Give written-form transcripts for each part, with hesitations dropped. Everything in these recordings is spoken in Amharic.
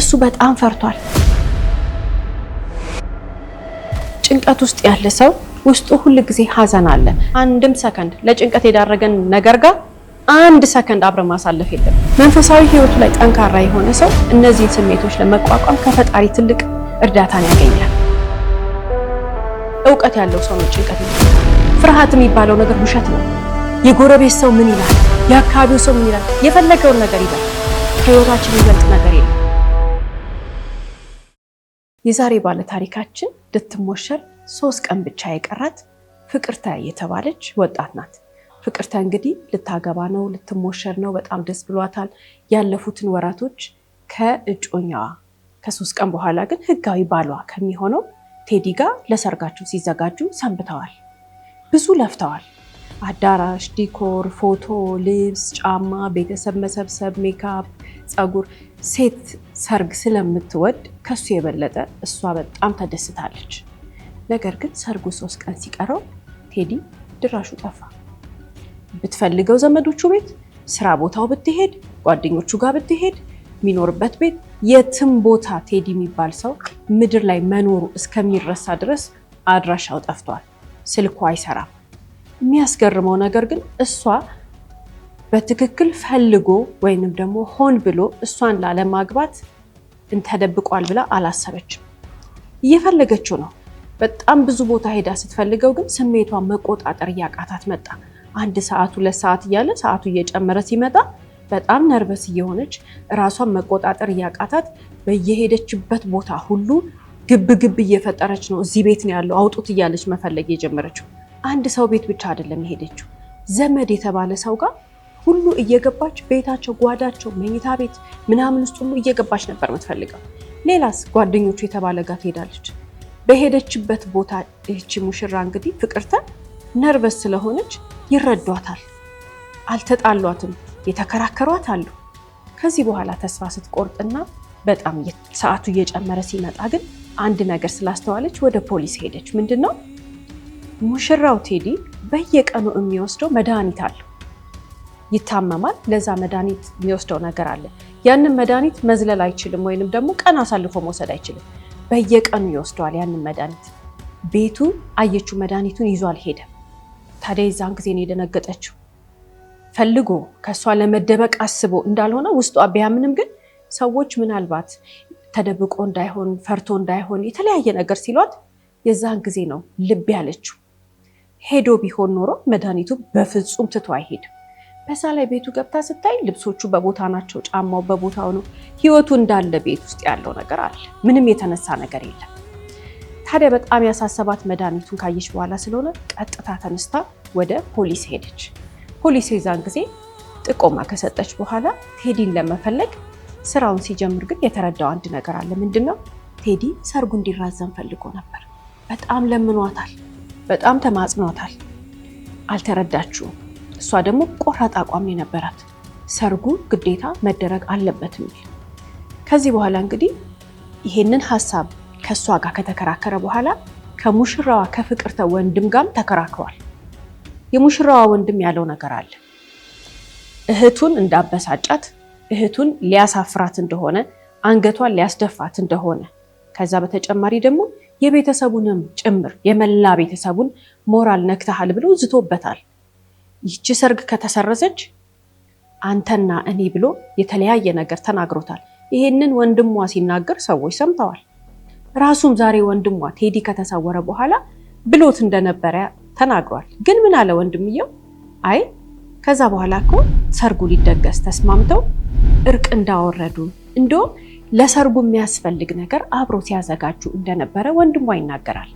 እሱ በጣም ፈርቷል። ጭንቀት ውስጥ ያለ ሰው ውስጡ ሁሉ ጊዜ ሀዘን አለ። አንድም ሰከንድ ለጭንቀት የዳረገን ነገር ጋር አንድ ሰከንድ አብረ ማሳለፍ የለም። መንፈሳዊ ህይወቱ ላይ ጠንካራ የሆነ ሰው እነዚህን ስሜቶች ለመቋቋም ከፈጣሪ ትልቅ እርዳታን ያገኛል። እውቀት ያለው ሰው ነው ጭንቀት ይችላል። ፍርሃት የሚባለው ነገር ውሸት ነው። የጎረቤት ሰው ምን ይላል፣ የአካባቢው ሰው ምን ይላል፣ የፈለገውን ነገር ይላል። ከህይወታችን የሚበልጥ ነገር የለም። የዛሬ ባለ ታሪካችን ልትሞሸር 3 ቀን ብቻ የቀራት ፍቅርተ የተባለች ወጣት ናት። ፍቅርተ እንግዲህ ልታገባ ነው፣ ልትሞሸር ነው። በጣም ደስ ብሏታል። ያለፉትን ወራቶች ከእጮኛዋ ከ3 ቀን በኋላ ግን ህጋዊ ባሏ ከሚሆነው ቴዲ ጋር ለሰርጋቸው ሲዘጋጁ ሰንብተዋል። ብዙ ለፍተዋል። አዳራሽ፣ ዲኮር፣ ፎቶ፣ ልብስ፣ ጫማ፣ ቤተሰብ መሰብሰብ፣ ሜካፕ፣ ፀጉር። ሴት ሰርግ ስለምትወድ ከሱ የበለጠ እሷ በጣም ተደስታለች። ነገር ግን ሰርጉ 3 ቀን ሲቀረው ቴዲ ድራሹ ጠፋ። ብትፈልገው ዘመዶቹ ቤት፣ ስራ ቦታው ብትሄድ፣ ጓደኞቹ ጋር ብትሄድ፣ የሚኖርበት ቤት፣ የትም ቦታ ቴዲ የሚባል ሰው ምድር ላይ መኖሩ እስከሚረሳ ድረስ አድራሻው ጠፍቷል። ስልኩ አይሰራም። የሚያስገርመው ነገር ግን እሷ በትክክል ፈልጎ ወይንም ደግሞ ሆን ብሎ እሷን ላለማግባት ተደብቋል ብላ አላሰበችም። እየፈለገችው ነው። በጣም ብዙ ቦታ ሄዳ ስትፈልገው ግን ስሜቷን መቆጣጠር እያቃታት መጣ። 1 ሰዓት 2 ሰዓት እያለ ሰዓቱ እየጨመረ ሲመጣ በጣም ነርቨስ እየሆነች ራሷን መቆጣጠር እያቃታት በየሄደችበት ቦታ ሁሉ ግብ እየፈጠረች ነው። እዚህ ቤት ነው ያለው አውጡት እያለች መፈለግ የጀመረችው። አንድ ሰው ቤት ብቻ አይደለም የሄደችው፣ ዘመድ የተባለ ሰው ጋር ሁሉ እየገባች ቤታቸው፣ ጓዳቸው፣ መኝታ ቤት ምናምን ውስጥ ሁሉ እየገባች ነበር የምትፈልገው። ሌላስ ጓደኞቹ የተባለ ጋር ትሄዳለች። በሄደችበት ቦታ ይህቺ ሙሽራ እንግዲህ ፍቅርተ ነርቨስ ስለሆነች ይረዷታል። አልተጣሏትም፣ የተከራከሯት አሉ። ከዚህ በኋላ ተስፋ ስትቆርጥና በጣም ሰዓቱ እየጨመረ ሲመጣ ግን አንድ ነገር ስላስተዋለች ወደ ፖሊስ ሄደች። ምንድነው? ሙሽራው ቴዲ በየቀኑ የሚወስደው መድኃኒት አለው። ይታመማል። ለዛ መድኃኒት የሚወስደው ነገር አለ። ያንን መድኃኒት መዝለል አይችልም፣ ወይንም ደግሞ ቀን አሳልፎ መውሰድ አይችልም። በየቀኑ ይወስደዋል ያንን መድኃኒት። ቤቱ አየችው፣ መድኃኒቱን ይዞ አልሄደም። ታዲያ የዛን ጊዜ ነው የደነገጠችው። ፈልጎ ከእሷ ለመደበቅ አስቦ እንዳልሆነ ውስጧ ቢያምንም ግን ሰዎች ምናልባት ተደብቆ እንዳይሆን ፈርቶ እንዳይሆን የተለያየ ነገር ሲሏት የዛን ጊዜ ነው ልብ ያለችው። ሄዶ ቢሆን ኖሮ መድኃኒቱ በፍጹም ትቶ አይሄድም። በዛ ላይ ቤቱ ገብታ ስታይ ልብሶቹ በቦታ ናቸው፣ ጫማው በቦታው ነው። ህይወቱ እንዳለ ቤት ውስጥ ያለው ነገር አለ። ምንም የተነሳ ነገር የለም። ታዲያ በጣም ያሳሰባት መድኃኒቱን ካየች በኋላ ስለሆነ ቀጥታ ተነስታ ወደ ፖሊስ ሄደች። ፖሊስ የዛን ጊዜ ጥቆማ ከሰጠች በኋላ ቴዲን ለመፈለግ ስራውን ሲጀምር ግን የተረዳው አንድ ነገር አለ። ምንድነው? ቴዲ ሰርጉ እንዲራዘም ፈልጎ ነበር። በጣም ለምኗታል፣ በጣም ተማጽኗታል። አልተረዳችውም። እሷ ደግሞ ቆራጥ አቋም ነበራት። ሰርጉ ግዴታ መደረግ አለበት የሚል። ከዚህ በኋላ እንግዲህ ይሄንን ሀሳብ ከእሷ ጋር ከተከራከረ በኋላ ከሙሽራዋ ከፍቅርተ ወንድም ጋርም ተከራክሯል። የሙሽራዋ ወንድም ያለው ነገር አለ። እህቱን እንዳበሳጫት፣ እህቱን ሊያሳፍራት እንደሆነ፣ አንገቷን ሊያስደፋት እንደሆነ፣ ከዛ በተጨማሪ ደግሞ የቤተሰቡንም ጭምር የመላ ቤተሰቡን ሞራል ነክተሃል ብሎ ዝቶበታል። ይህች ሰርግ ከተሰረዘች አንተና እኔ ብሎ የተለያየ ነገር ተናግሮታል። ይሄንን ወንድሟ ሲናገር ሰዎች ሰምተዋል። ራሱም ዛሬ ወንድሟ ቴዲ ከተሰወረ በኋላ ብሎት እንደነበረ ተናግሯል። ግን ምን አለ ወንድምየው? አይ ከዛ በኋላ እኮ ሰርጉ ሊደገስ ተስማምተው እርቅ እንዳወረዱ እንደውም ለሰርጉ የሚያስፈልግ ነገር አብሮ ሲያዘጋጁ እንደነበረ ወንድሟ ይናገራል።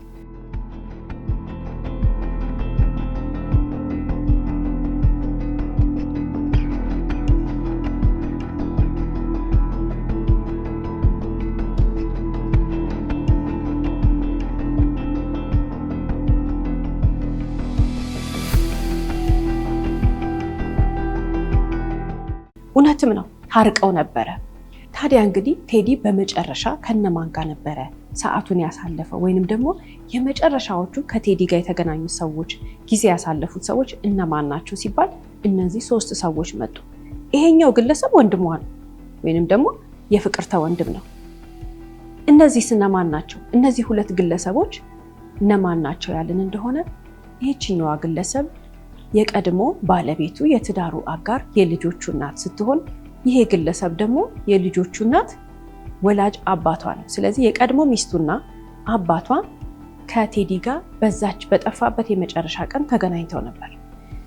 እውነትም ነው፣ ታርቀው ነበረ። ታዲያ እንግዲህ ቴዲ በመጨረሻ ከነማን ጋር ነበረ ሰዓቱን ያሳለፈው? ወይንም ደግሞ የመጨረሻዎቹ ከቴዲ ጋር የተገናኙት ሰዎች፣ ጊዜ ያሳለፉት ሰዎች እነማን ናቸው ሲባል እነዚህ 3 ሰዎች መጡ። ይሄኛው ግለሰብ ወንድሟ ነው፣ ወይንም ደግሞ የፍቅርተ ወንድም ነው። እነዚህ እነማን ናቸው? እነዚህ ሁለት ግለሰቦች እነማን ናቸው ያልን እንደሆነ ይህችኛዋ ግለሰብ የቀድሞ ባለቤቱ የትዳሩ አጋር የልጆቹ እናት ስትሆን ይሄ ግለሰብ ደግሞ የልጆቹ እናት ወላጅ አባቷ ነው። ስለዚህ የቀድሞ ሚስቱና አባቷ ከቴዲ ጋር በዛች በጠፋበት የመጨረሻ ቀን ተገናኝተው ነበር።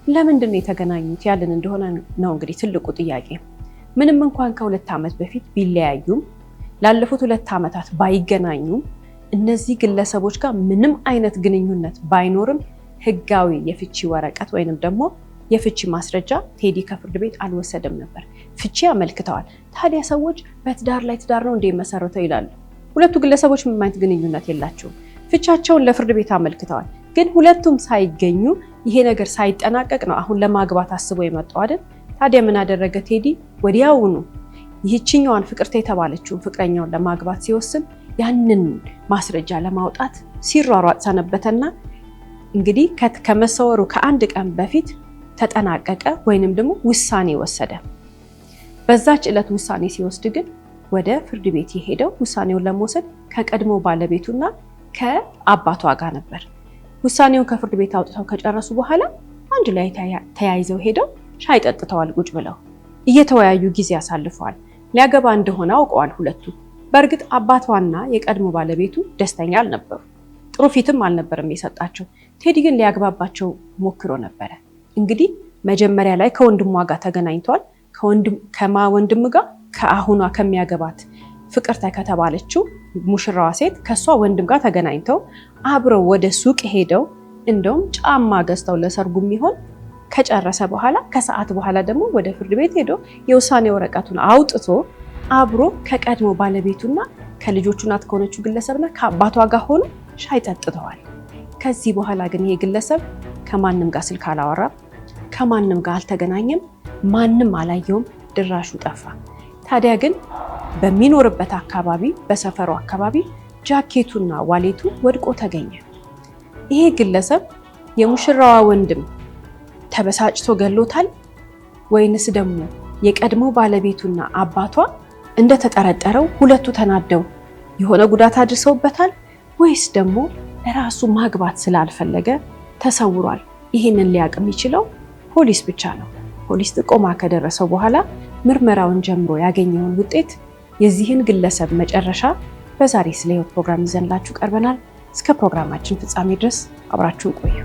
ለምንድን ነው የተገናኙት ያልን እንደሆነ ነው እንግዲህ ትልቁ ጥያቄ። ምንም እንኳን ከ2 ዓመት በፊት ቢለያዩም ላለፉት 2 ዓመታት ባይገናኙም እነዚህ ግለሰቦች ጋር ምንም አይነት ግንኙነት ባይኖርም ህጋዊ የፍቺ ወረቀት ወይንም ደግሞ የፍቺ ማስረጃ ቴዲ ከፍርድ ቤት አልወሰደም ነበር። ፍቺ አመልክተዋል። ታዲያ ሰዎች በትዳር ላይ ትዳር ነው እንደ መሰረተው ይላሉ። ሁለቱ ግለሰቦች ምንም አይነት ግንኙነት የላቸውም። ፍቻቸውን ለፍርድ ቤት አመልክተዋል። ግን ሁለቱም ሳይገኙ ይሄ ነገር ሳይጠናቀቅ ነው አሁን ለማግባት አስቦ የመጣው አይደል? ታዲያ ምን አደረገ ቴዲ? ወዲያውኑ ይህችኛዋን ፍቅርተ የተባለችውን ፍቅረኛውን ለማግባት ሲወስን ያንን ማስረጃ ለማውጣት ሲሯሯጥ ሰነበተና እንግዲህ ከመሰወሩ ከአንድ ቀን በፊት ተጠናቀቀ ወይንም ደግሞ ውሳኔ ወሰደ። በዛች ዕለት ውሳኔ ሲወስድ ግን ወደ ፍርድ ቤት የሄደው ውሳኔውን ለመውሰድ ከቀድሞ ባለቤቱና ከአባቷ ጋር ነበር። ውሳኔውን ከፍርድ ቤት አውጥተው ከጨረሱ በኋላ አንድ ላይ ተያይዘው ሄደው ሻይ ጠጥተዋል። ቁጭ ብለው እየተወያዩ ጊዜ አሳልፈዋል። ሊያገባ እንደሆነ አውቀዋል ሁለቱ። በእርግጥ አባቷና የቀድሞ ባለቤቱ ደስተኛ አልነበሩ። ጥሩ ፊትም አልነበረም የሰጣቸው። ቴዲ ግን ሊያግባባቸው ሞክሮ ነበረ። እንግዲህ መጀመሪያ ላይ ከወንድሟ ጋር ተገናኝተዋል። ወንድም ጋር ከአሁኗ ከሚያገባት ፍቅርተ ከተባለችው ሙሽራዋ ሴት ከሷ ወንድም ጋር ተገናኝተው አብረው ወደ ሱቅ ሄደው እንደውም ጫማ ገዝተው ለሰርጉ የሚሆን ከጨረሰ በኋላ ከሰዓት በኋላ ደግሞ ወደ ፍርድ ቤት ሄዶ የውሳኔ ወረቀቱን አውጥቶ አብሮ ከቀድሞ ባለቤቱና ከልጆቹ እናት ከሆነችው ግለሰብና ከአባቷ ጋር ሆኖ ሻይ ጠጥተዋል። ከዚህ በኋላ ግን ይሄ ግለሰብ ከማንም ጋር ስልክ አላወራም፣ ከማንም ጋር አልተገናኘም፣ ማንም አላየውም፣ ድራሹ ጠፋ። ታዲያ ግን በሚኖርበት አካባቢ በሰፈሩ አካባቢ ጃኬቱና ዋሌቱ ወድቆ ተገኘ። ይሄ ግለሰብ የሙሽራዋ ወንድም ተበሳጭቶ ገሎታል ወይንስ ደግሞ የቀድሞ ባለቤቱና አባቷ እንደተጠረጠረው ሁለቱ ተናደው የሆነ ጉዳት አድርሰውበታል ወይስ ደግሞ ራሱ ማግባት ስላልፈለገ ተሰውሯል? ይህንን ሊያውቅ የሚችለው ፖሊስ ብቻ ነው። ፖሊስ ጥቆማ ከደረሰው በኋላ ምርመራውን ጀምሮ ያገኘውን ውጤት የዚህን ግለሰብ መጨረሻ በዛሬ ስለ ሕይወት ፕሮግራም ይዘንላችሁ ቀርበናል። እስከ ፕሮግራማችን ፍጻሜ ድረስ አብራችሁን ቆዩ።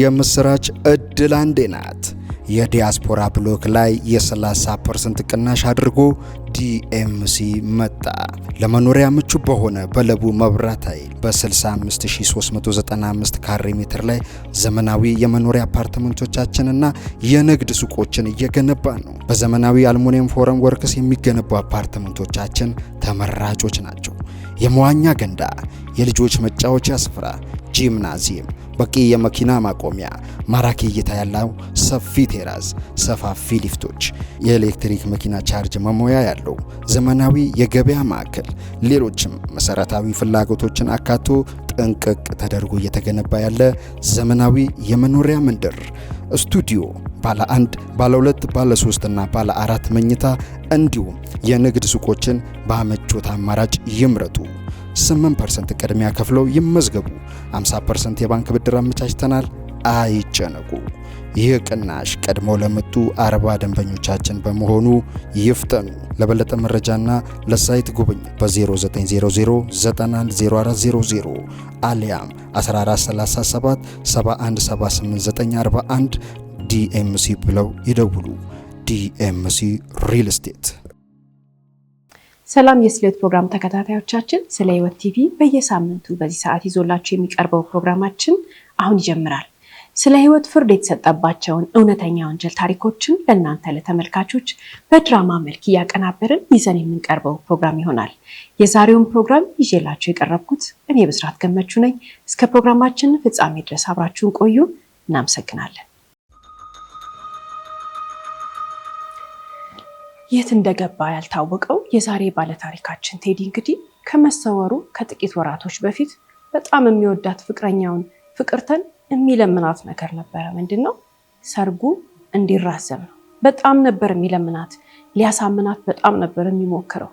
የምስራች እድል አንዴ ናት። የዲያስፖራ ብሎክ ላይ የ30% ቅናሽ አድርጎ ዲኤምሲ መጣ። ለመኖሪያ ምቹ በሆነ በለቡ መብራት ኃይል በ65395 ካሬ ሜትር ላይ ዘመናዊ የመኖሪያ አፓርትመንቶቻችንና የንግድ ሱቆችን እየገነባ ነው። በዘመናዊ አልሙኒየም ፎረም ወርክስ የሚገነቡ አፓርትመንቶቻችን ተመራጮች ናቸው። የመዋኛ ገንዳ፣ የልጆች መጫወቻ ስፍራ፣ ጂምናዚየም፣ በቂ የመኪና ማቆሚያ፣ ማራኪ እይታ ያለው ሰፊ ቴራዝ፣ ሰፋፊ ሊፍቶች፣ የኤሌክትሪክ መኪና ቻርጅ መሞያ ያለው ዘመናዊ የገበያ ማዕከል፣ ሌሎችም መሰረታዊ ፍላጎቶችን አካቶ ጥንቅቅ ተደርጎ እየተገነባ ያለ ዘመናዊ የመኖሪያ መንደር፣ ስቱዲዮ፣ ባለ 1፣ ባለ 2፣ ባለ 3 እና ባለ 4 መኝታ እንዲሁም የንግድ ሱቆችን በአመቾት አማራጭ ይምረጡ። 8% ቅድሚያ ከፍለው ይመዝገቡ። 50% የባንክ ብድር አመቻችተናል። አይጨነቁ። ይህ ቅናሽ ቀድሞ ለመጡ 40 ደንበኞቻችን በመሆኑ ይፍጠኑ። ለበለጠ መረጃና ለሳይት ጉብኝት በ0900910400 አሊያም 1437 7178941 ዲኤምሲ ብለው ይደውሉ። ዲኤምሲ ሪል ስቴት። ሰላም የስለ ሕይወት ፕሮግራም ተከታታዮቻችን፣ ስለ ሕይወት ቲቪ በየሳምንቱ በዚህ ሰዓት ይዞላችሁ የሚቀርበው ፕሮግራማችን አሁን ይጀምራል። ስለ ሕይወት ፍርድ የተሰጠባቸውን እውነተኛ ወንጀል ታሪኮችን ለእናንተ ለተመልካቾች በድራማ መልክ እያቀናበርን ይዘን የምንቀርበው ፕሮግራም ይሆናል። የዛሬውን ፕሮግራም ይዤላችሁ የቀረብኩት እኔ ብስራት ገመቹ ነኝ። እስከ ፕሮግራማችን ፍጻሜ ድረስ አብራችሁን ቆዩ። እናመሰግናለን። የት እንደገባ ያልታወቀው የዛሬ ባለታሪካችን ቴዲ እንግዲህ ከመሰወሩ ከጥቂት ወራቶች በፊት በጣም የሚወዳት ፍቅረኛውን ፍቅርተን የሚለምናት ነገር ነበረ። ምንድነው? ሰርጉ እንዲራዘም ነው። በጣም ነበር የሚለምናት፣ ሊያሳምናት በጣም ነበር የሚሞክረው።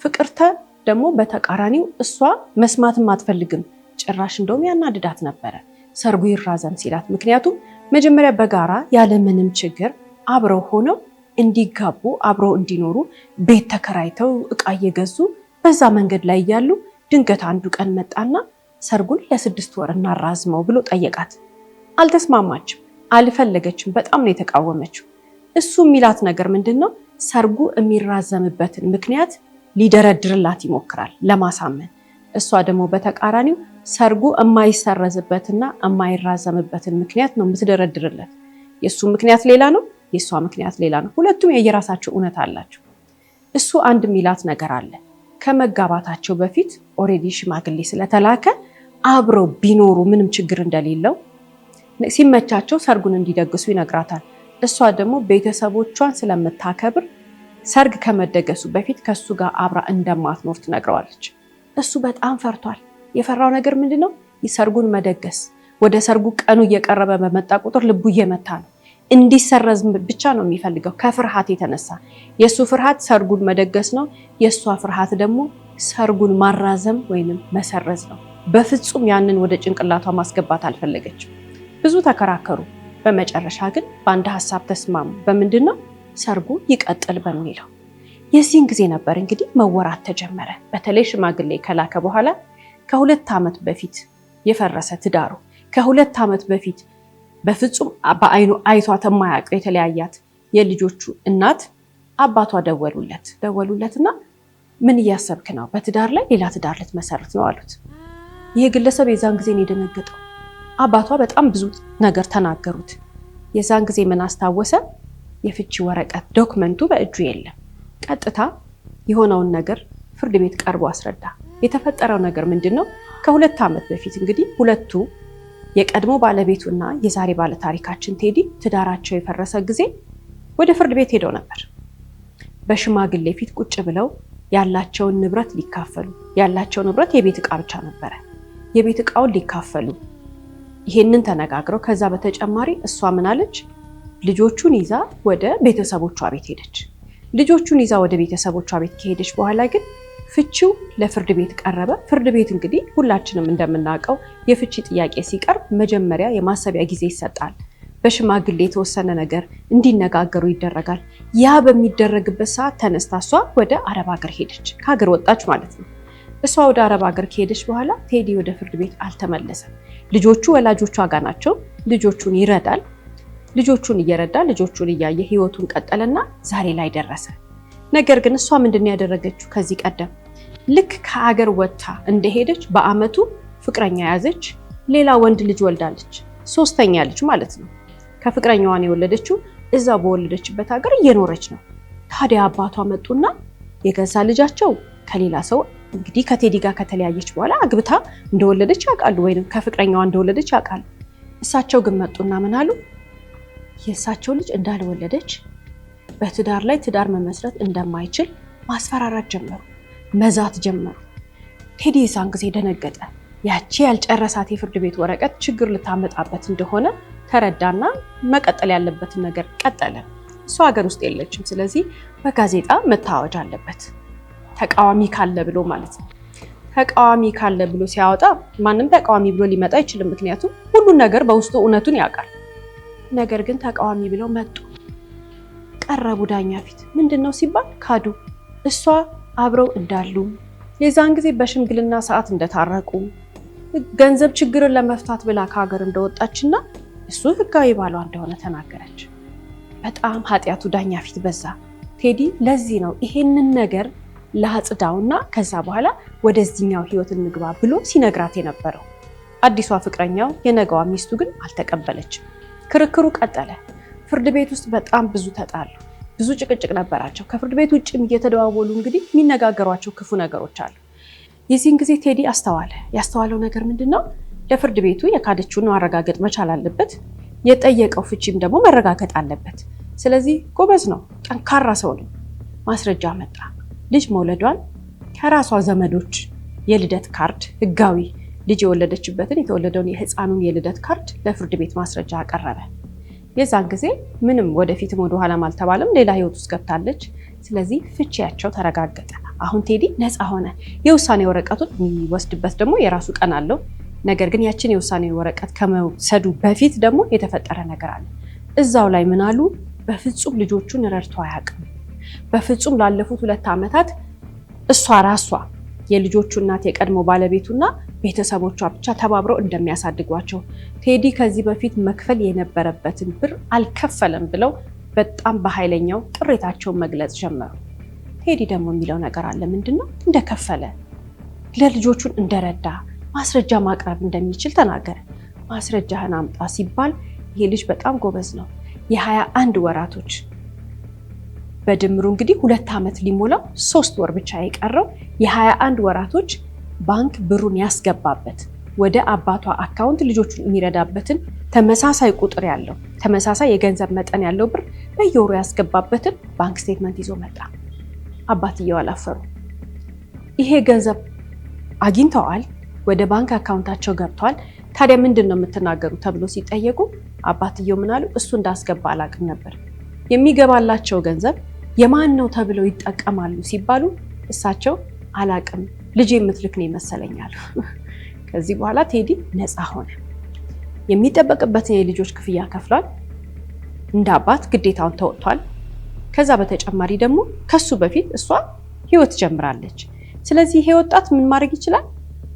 ፍቅርተ ደግሞ በተቃራኒው እሷ መስማትም አትፈልግም። ጭራሽ እንደውም ያናድዳት ነበረ ሰርጉ ይራዘም ሲላት። ምክንያቱም መጀመሪያ በጋራ ያለምንም ችግር አብረው ሆነው እንዲጋቡ አብረው እንዲኖሩ ቤት ተከራይተው እቃ እየገዙ በዛ መንገድ ላይ እያሉ ድንገት አንዱ ቀን መጣና ሰርጉን ለ6 ወር እናራዝመው ብሎ ጠየቃት። አልተስማማችም፣ አልፈለገችም። በጣም ነው የተቃወመችው። እሱ የሚላት ነገር ምንድነው? ሰርጉ የሚራዘምበትን ምክንያት ሊደረድርላት ይሞክራል ለማሳመን። እሷ ደግሞ በተቃራኒው ሰርጉ የማይሰረዝበትና የማይራዘምበትን ምክንያት ነው የምትደረድርለት። የእሱ ምክንያት ሌላ ነው፣ የእሷ ምክንያት ሌላ ነው። ሁለቱም የየራሳቸው እውነት አላቸው። እሱ አንድ ሚላት ነገር አለ። ከመጋባታቸው በፊት ኦሬዲ ሽማግሌ ስለተላከ አብረው ቢኖሩ ምንም ችግር እንደሌለው ሲመቻቸው ሰርጉን እንዲደግሱ ይነግራታል። እሷ ደግሞ ቤተሰቦቿን ስለምታከብር ሰርግ ከመደገሱ በፊት ከሱ ጋር አብራ እንደማትኖር ትነግረዋለች። እሱ በጣም ፈርቷል። የፈራው ነገር ምንድነው? ሰርጉን መደገስ። ወደ ሰርጉ ቀኑ እየቀረበ በመጣ ቁጥር ልቡ እየመታ ነው። እንዲሰረዝ ብቻ ነው የሚፈልገው ከፍርሃት የተነሳ። የሱ ፍርሃት ሰርጉን መደገስ ነው። የሷ ፍርሃት ደግሞ ሰርጉን ማራዘም ወይንም መሰረዝ ነው። በፍጹም ያንን ወደ ጭንቅላቷ ማስገባት አልፈለገችም። ብዙ ተከራከሩ። በመጨረሻ ግን በአንድ ሀሳብ ተስማሙ። በምንድነው? ሰርጉ ይቀጥል በሚለው። የዚህን ጊዜ ነበር እንግዲህ መወራት ተጀመረ። በተለይ ሽማግሌ ከላከ በኋላ ከ2 ዓመት በፊት የፈረሰ ትዳሩ፣ ከ2 ዓመት በፊት በፍጹም በአይኑ አይቷት የማያውቀው የተለያያት የልጆቹ እናት አባቷ ደወሉለትና ምን እያሰብክ ነው? በትዳር ላይ ሌላ ትዳር ልትመሰርት ነው አሉት። ይሄ ግለሰብ የዛን ጊዜ ነው የደነገጠው። አባቷ በጣም ብዙ ነገር ተናገሩት። የዛን ጊዜ ምን አስታወሰ? የፍቺ ወረቀት ዶክመንቱ በእጁ የለም። ቀጥታ የሆነውን ነገር ፍርድ ቤት ቀርቦ አስረዳ። የተፈጠረው ነገር ምንድነው? ከ2 ዓመት በፊት እንግዲህ ሁለቱ የቀድሞ ባለቤቱና የዛሬ ባለታሪካችን ቴዲ ትዳራቸው የፈረሰ ጊዜ ወደ ፍርድ ቤት ሄደው ነበር። በሽማግሌ ፊት ቁጭ ብለው ያላቸውን ንብረት ሊካፈሉ፣ ያላቸው ንብረት የቤት ዕቃ ብቻ ነበረ። የቤት ዕቃውን ሊካፈሉ ይሄንን ተነጋግረው ከዛ በተጨማሪ እሷ ምን አለች? ልጆቹን ይዛ ወደ ቤተሰቦቿ ቤት ሄደች። ልጆቹን ይዛ ወደ ቤተሰቦቿ ቤት ከሄደች በኋላ ግን ፍቺው ለፍርድ ቤት ቀረበ። ፍርድ ቤት እንግዲህ ሁላችንም እንደምናውቀው የፍቺ ጥያቄ ሲቀርብ መጀመሪያ የማሰቢያ ጊዜ ይሰጣል። በሽማግሌ የተወሰነ ነገር እንዲነጋገሩ ይደረጋል። ያ በሚደረግበት ሰዓት ተነስታ እሷ ወደ አረብ ሀገር ሄደች። ከሀገር ወጣች ማለት ነው። እሷ ወደ አረብ ሀገር ከሄደች በኋላ ቴዲ ወደ ፍርድ ቤት አልተመለሰም። ልጆቹ ወላጆቿ ጋር ናቸው። ልጆቹን ይረዳል። ልጆቹን እየረዳ ልጆቹን እያየ ህይወቱን ቀጠለና ዛሬ ላይ ደረሰ። ነገር ግን እሷ ምንድን ያደረገችው? ከዚህ ቀደም ልክ ከሀገር ወጥታ እንደሄደች በአመቱ ፍቅረኛ ያዘች፣ ሌላ ወንድ ልጅ ወልዳለች። 3ኛ ልጅ ማለት ነው። ከፍቅረኛዋን የወለደችው እዛ በወለደችበት ሀገር እየኖረች ነው። ታዲያ አባቷ መጡና የገዛ ልጃቸው ከሌላ ሰው እንግዲህ ከቴዲ ጋር ከተለያየች በኋላ አግብታ እንደወለደች ያውቃሉ፣ ወይንም ከፍቅረኛዋ እንደወለደች ያውቃሉ። እሳቸው ግን መጡና ምን አሉ? የእሳቸው ልጅ እንዳልወለደች፣ በትዳር ላይ ትዳር መመስረት እንደማይችል ማስፈራራት ጀመሩ፣ መዛት ጀመሩ። ቴዲ የዛን ጊዜ ደነገጠ። ያቺ ያልጨረሳት የፍርድ ቤት ወረቀት ችግር ልታመጣበት እንደሆነ ተረዳና መቀጠል ያለበትን ነገር ቀጠለ። እሷ ሀገር ውስጥ የለችም። ስለዚህ በጋዜጣ መታወጅ አለበት፣ ተቃዋሚ ካለ ብሎ ማለት ነው። ተቃዋሚ ካለ ብሎ ሲያወጣ ማንም ተቃዋሚ ብሎ ሊመጣ አይችልም። ምክንያቱም ሁሉን ነገር በውስጡ እውነቱን ያውቃል። ነገር ግን ተቃዋሚ ብለው መጡ፣ ቀረቡ ዳኛ ፊት። ምንድነው ሲባል ካዱ። እሷ አብረው እንዳሉ የዛን ጊዜ በሽምግልና ሰዓት እንደታረቁ ገንዘብ ችግርን ለመፍታት ብላ ከሀገር እንደወጣችና እሱ ህጋዊ ባሏ እንደሆነ ተናገረች። በጣም ኃጢያቱ ዳኛ ፊት በዛ። ቴዲ ለዚህ ነው ይሄንን ነገር ላጽዳውና ከዛ በኋላ ወደዚህኛው ህይወት እንግባ ብሎ ሲነግራት የነበረው። አዲሷ ፍቅረኛው የነገዋ ሚስቱ ግን አልተቀበለችም። ክርክሩ ቀጠለ። ፍርድ ቤት ውስጥ በጣም ብዙ ተጣሉ፣ ብዙ ጭቅጭቅ ነበራቸው። ከፍርድ ቤት ውጭም እየተደዋወሉ እንግዲህ የሚነጋገሯቸው ክፉ ነገሮች አሉ። የዚህን ጊዜ ቴዲ አስተዋለ። ያስተዋለው ነገር ምንድነው? ለፍርድ ቤቱ የካደችውን ማረጋገጥ መቻል አለበት። የጠየቀው ፍቺም ደግሞ መረጋገጥ አለበት። ስለዚህ ጎበዝ ነው፣ ጠንካራ ሰው ነው። ማስረጃ መጣ። ልጅ መውለዷን ከራሷ ዘመዶች የልደት ካርድ ህጋዊ ልጅ የወለደችበትን የተወለደውን የህፃኑን የልደት ካርድ ለፍርድ ቤት ማስረጃ አቀረበ። የዛን ጊዜ ምንም ወደፊትም ወደ ኋላም አልተባለም፣ ሌላ ህይወት ውስጥ ገብታለች። ስለዚህ ፍቺያቸው ተረጋገጠ። አሁን ቴዲ ነፃ ሆነ። የውሳኔ ወረቀቱን የሚወስድበት ደግሞ የራሱ ቀን አለው። ነገር ግን ያችን የውሳኔ ወረቀት ከመውሰዱ በፊት ደግሞ የተፈጠረ ነገር አለ። እዛው ላይ ምን አሉ? በፍጹም ልጆቹን ረድቶ አያውቅም። በፍጹም ላለፉት 2 ዓመታት እሷ ራሷ የልጆቹ እናት የቀድሞ ባለቤቱና ቤተሰቦቿ ብቻ ተባብረው እንደሚያሳድጓቸው፣ ቴዲ ከዚህ በፊት መክፈል የነበረበትን ብር አልከፈለም ብለው በጣም በኃይለኛው ቅሬታቸውን መግለጽ ጀመሩ። ቴዲ ደግሞ የሚለው ነገር አለ። ምንድነው? እንደከፈለ ለልጆቹን እንደረዳ ማስረጃ ማቅረብ እንደሚችል ተናገረ። ማስረጃህን አምጣ ሲባል ይሄ ልጅ በጣም ጎበዝ ነው። የ21 ወራቶች በድምሩ እንግዲህ 2 ዓመት ሊሞላው 3 ወር ብቻ የቀረው የ21 ወራቶች ባንክ ብሩን ያስገባበት ወደ አባቷ አካውንት ልጆቹን የሚረዳበትን ተመሳሳይ ቁጥር ያለው ተመሳሳይ የገንዘብ መጠን ያለው ብር በየወሩ ያስገባበትን ባንክ ስቴትመንት ይዞ መጣ። አባትየው አላፈሩ። ይሄ ገንዘብ አግኝተዋል፣ ወደ ባንክ አካውንታቸው ገብቷል። ታዲያ ምንድን ነው የምትናገሩ ተብሎ ሲጠየቁ አባትየው ምን አሉ? እሱ እንዳስገባ አላቅም ነበር። የሚገባላቸው ገንዘብ የማን ነው ተብለው ይጠቀማሉ ሲባሉ እሳቸው አላቅም፣ ልጅ የምትልክ ነው ይመስለኛል። ከዚህ በኋላ ቴዲ ነፃ ሆነ። የሚጠበቅበትን የልጆች ክፍያ ከፍሏል። እንደ አባት ግዴታውን ተወጥቷል። ከዛ በተጨማሪ ደግሞ ከሱ በፊት እሷ ህይወት ጀምራለች። ስለዚህ ይሄ ወጣት ምን ማድረግ ይችላል?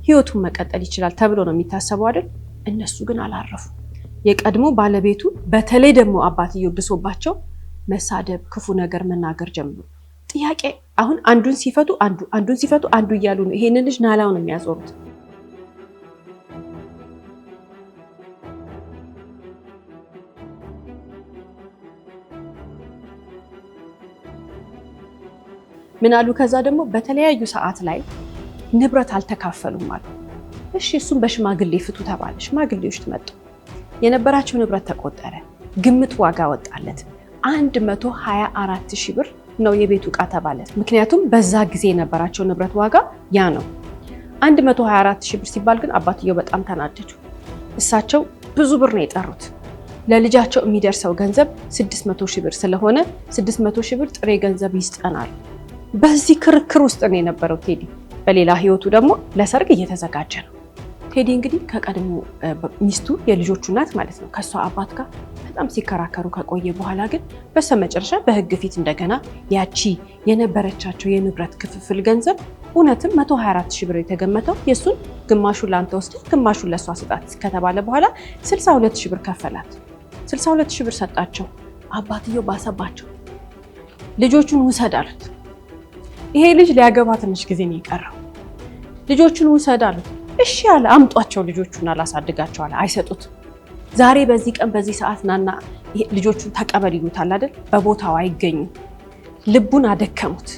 ህይወቱን መቀጠል ይችላል ተብሎ ነው የሚታሰበው አይደል? እነሱ ግን አላረፉ። የቀድሞ ባለቤቱ በተለይ ደግሞ አባትየው ብሶባቸው መሳደብ፣ ክፉ ነገር መናገር ጀምሩ። ጥያቄ አሁን አንዱን ሲፈቱ አንዱ እያሉ ነው ይሄንን ልጅ ናላው ነው የሚያዞሩት። ምን አሉ? ከዛ ደግሞ በተለያዩ ሰዓት ላይ ንብረት አልተካፈሉም አሉ። እሺ እሱም በሽማግሌ ፍቱ ተባለ። ሽማግሌዎች ተመጡ። የነበራቸው ንብረት ተቆጠረ። ግምት ዋጋ ወጣለት። 124,000 ብር ነው የቤቱ ዕቃ ተባለ። ምክንያቱም በዛ ጊዜ የነበራቸው ንብረት ዋጋ ያ ነው። 124,000 ብር ሲባል ግን አባትየው በጣም ተናደዱ። እሳቸው ብዙ ብር ነው የጠሩት። ለልጃቸው የሚደርሰው ገንዘብ 600,000 ብር ስለሆነ 600,000 ብር ጥሬ ገንዘብ ይስጠናል። በዚህ ክርክር ውስጥ ነው የነበረው ቴዲ። በሌላ ህይወቱ ደግሞ ለሰርግ እየተዘጋጀ ነው። ቴዲ እንግዲህ ከቀድሞ ሚስቱ የልጆቹ እናት ማለት ነው ከሷ አባት ጋር በጣም ሲከራከሩ ከቆየ በኋላ ግን በስተመጨረሻ በህግ ፊት እንደገና ያቺ የነበረቻቸው የንብረት ክፍፍል ገንዘብ እውነትም 124,000 ብር የተገመተው የሱን ግማሹን ላንተ ወስደህ ግማሹን ለሷ ስጣት ከተባለ በኋላ 62,000 ብር ከፈላት። 62,000 ብር ሰጣቸው። አባትየው ባሰባቸው። ልጆቹን ውሰድ አሉት። ይሄ ልጅ ሊያገባ ትንሽ ጊዜ ነው የቀረው። ልጆቹን ውሰድ አሉት። እሺ አለ። አምጧቸው ልጆቹን አላሳድጋቸው አለ። አይሰጡትም። ዛሬ በዚህ ቀን በዚህ ሰዓት ናና ልጆቹን ተቀበል ይሉታል አይደል? በቦታው አይገኙም። ልቡን አደከሙት።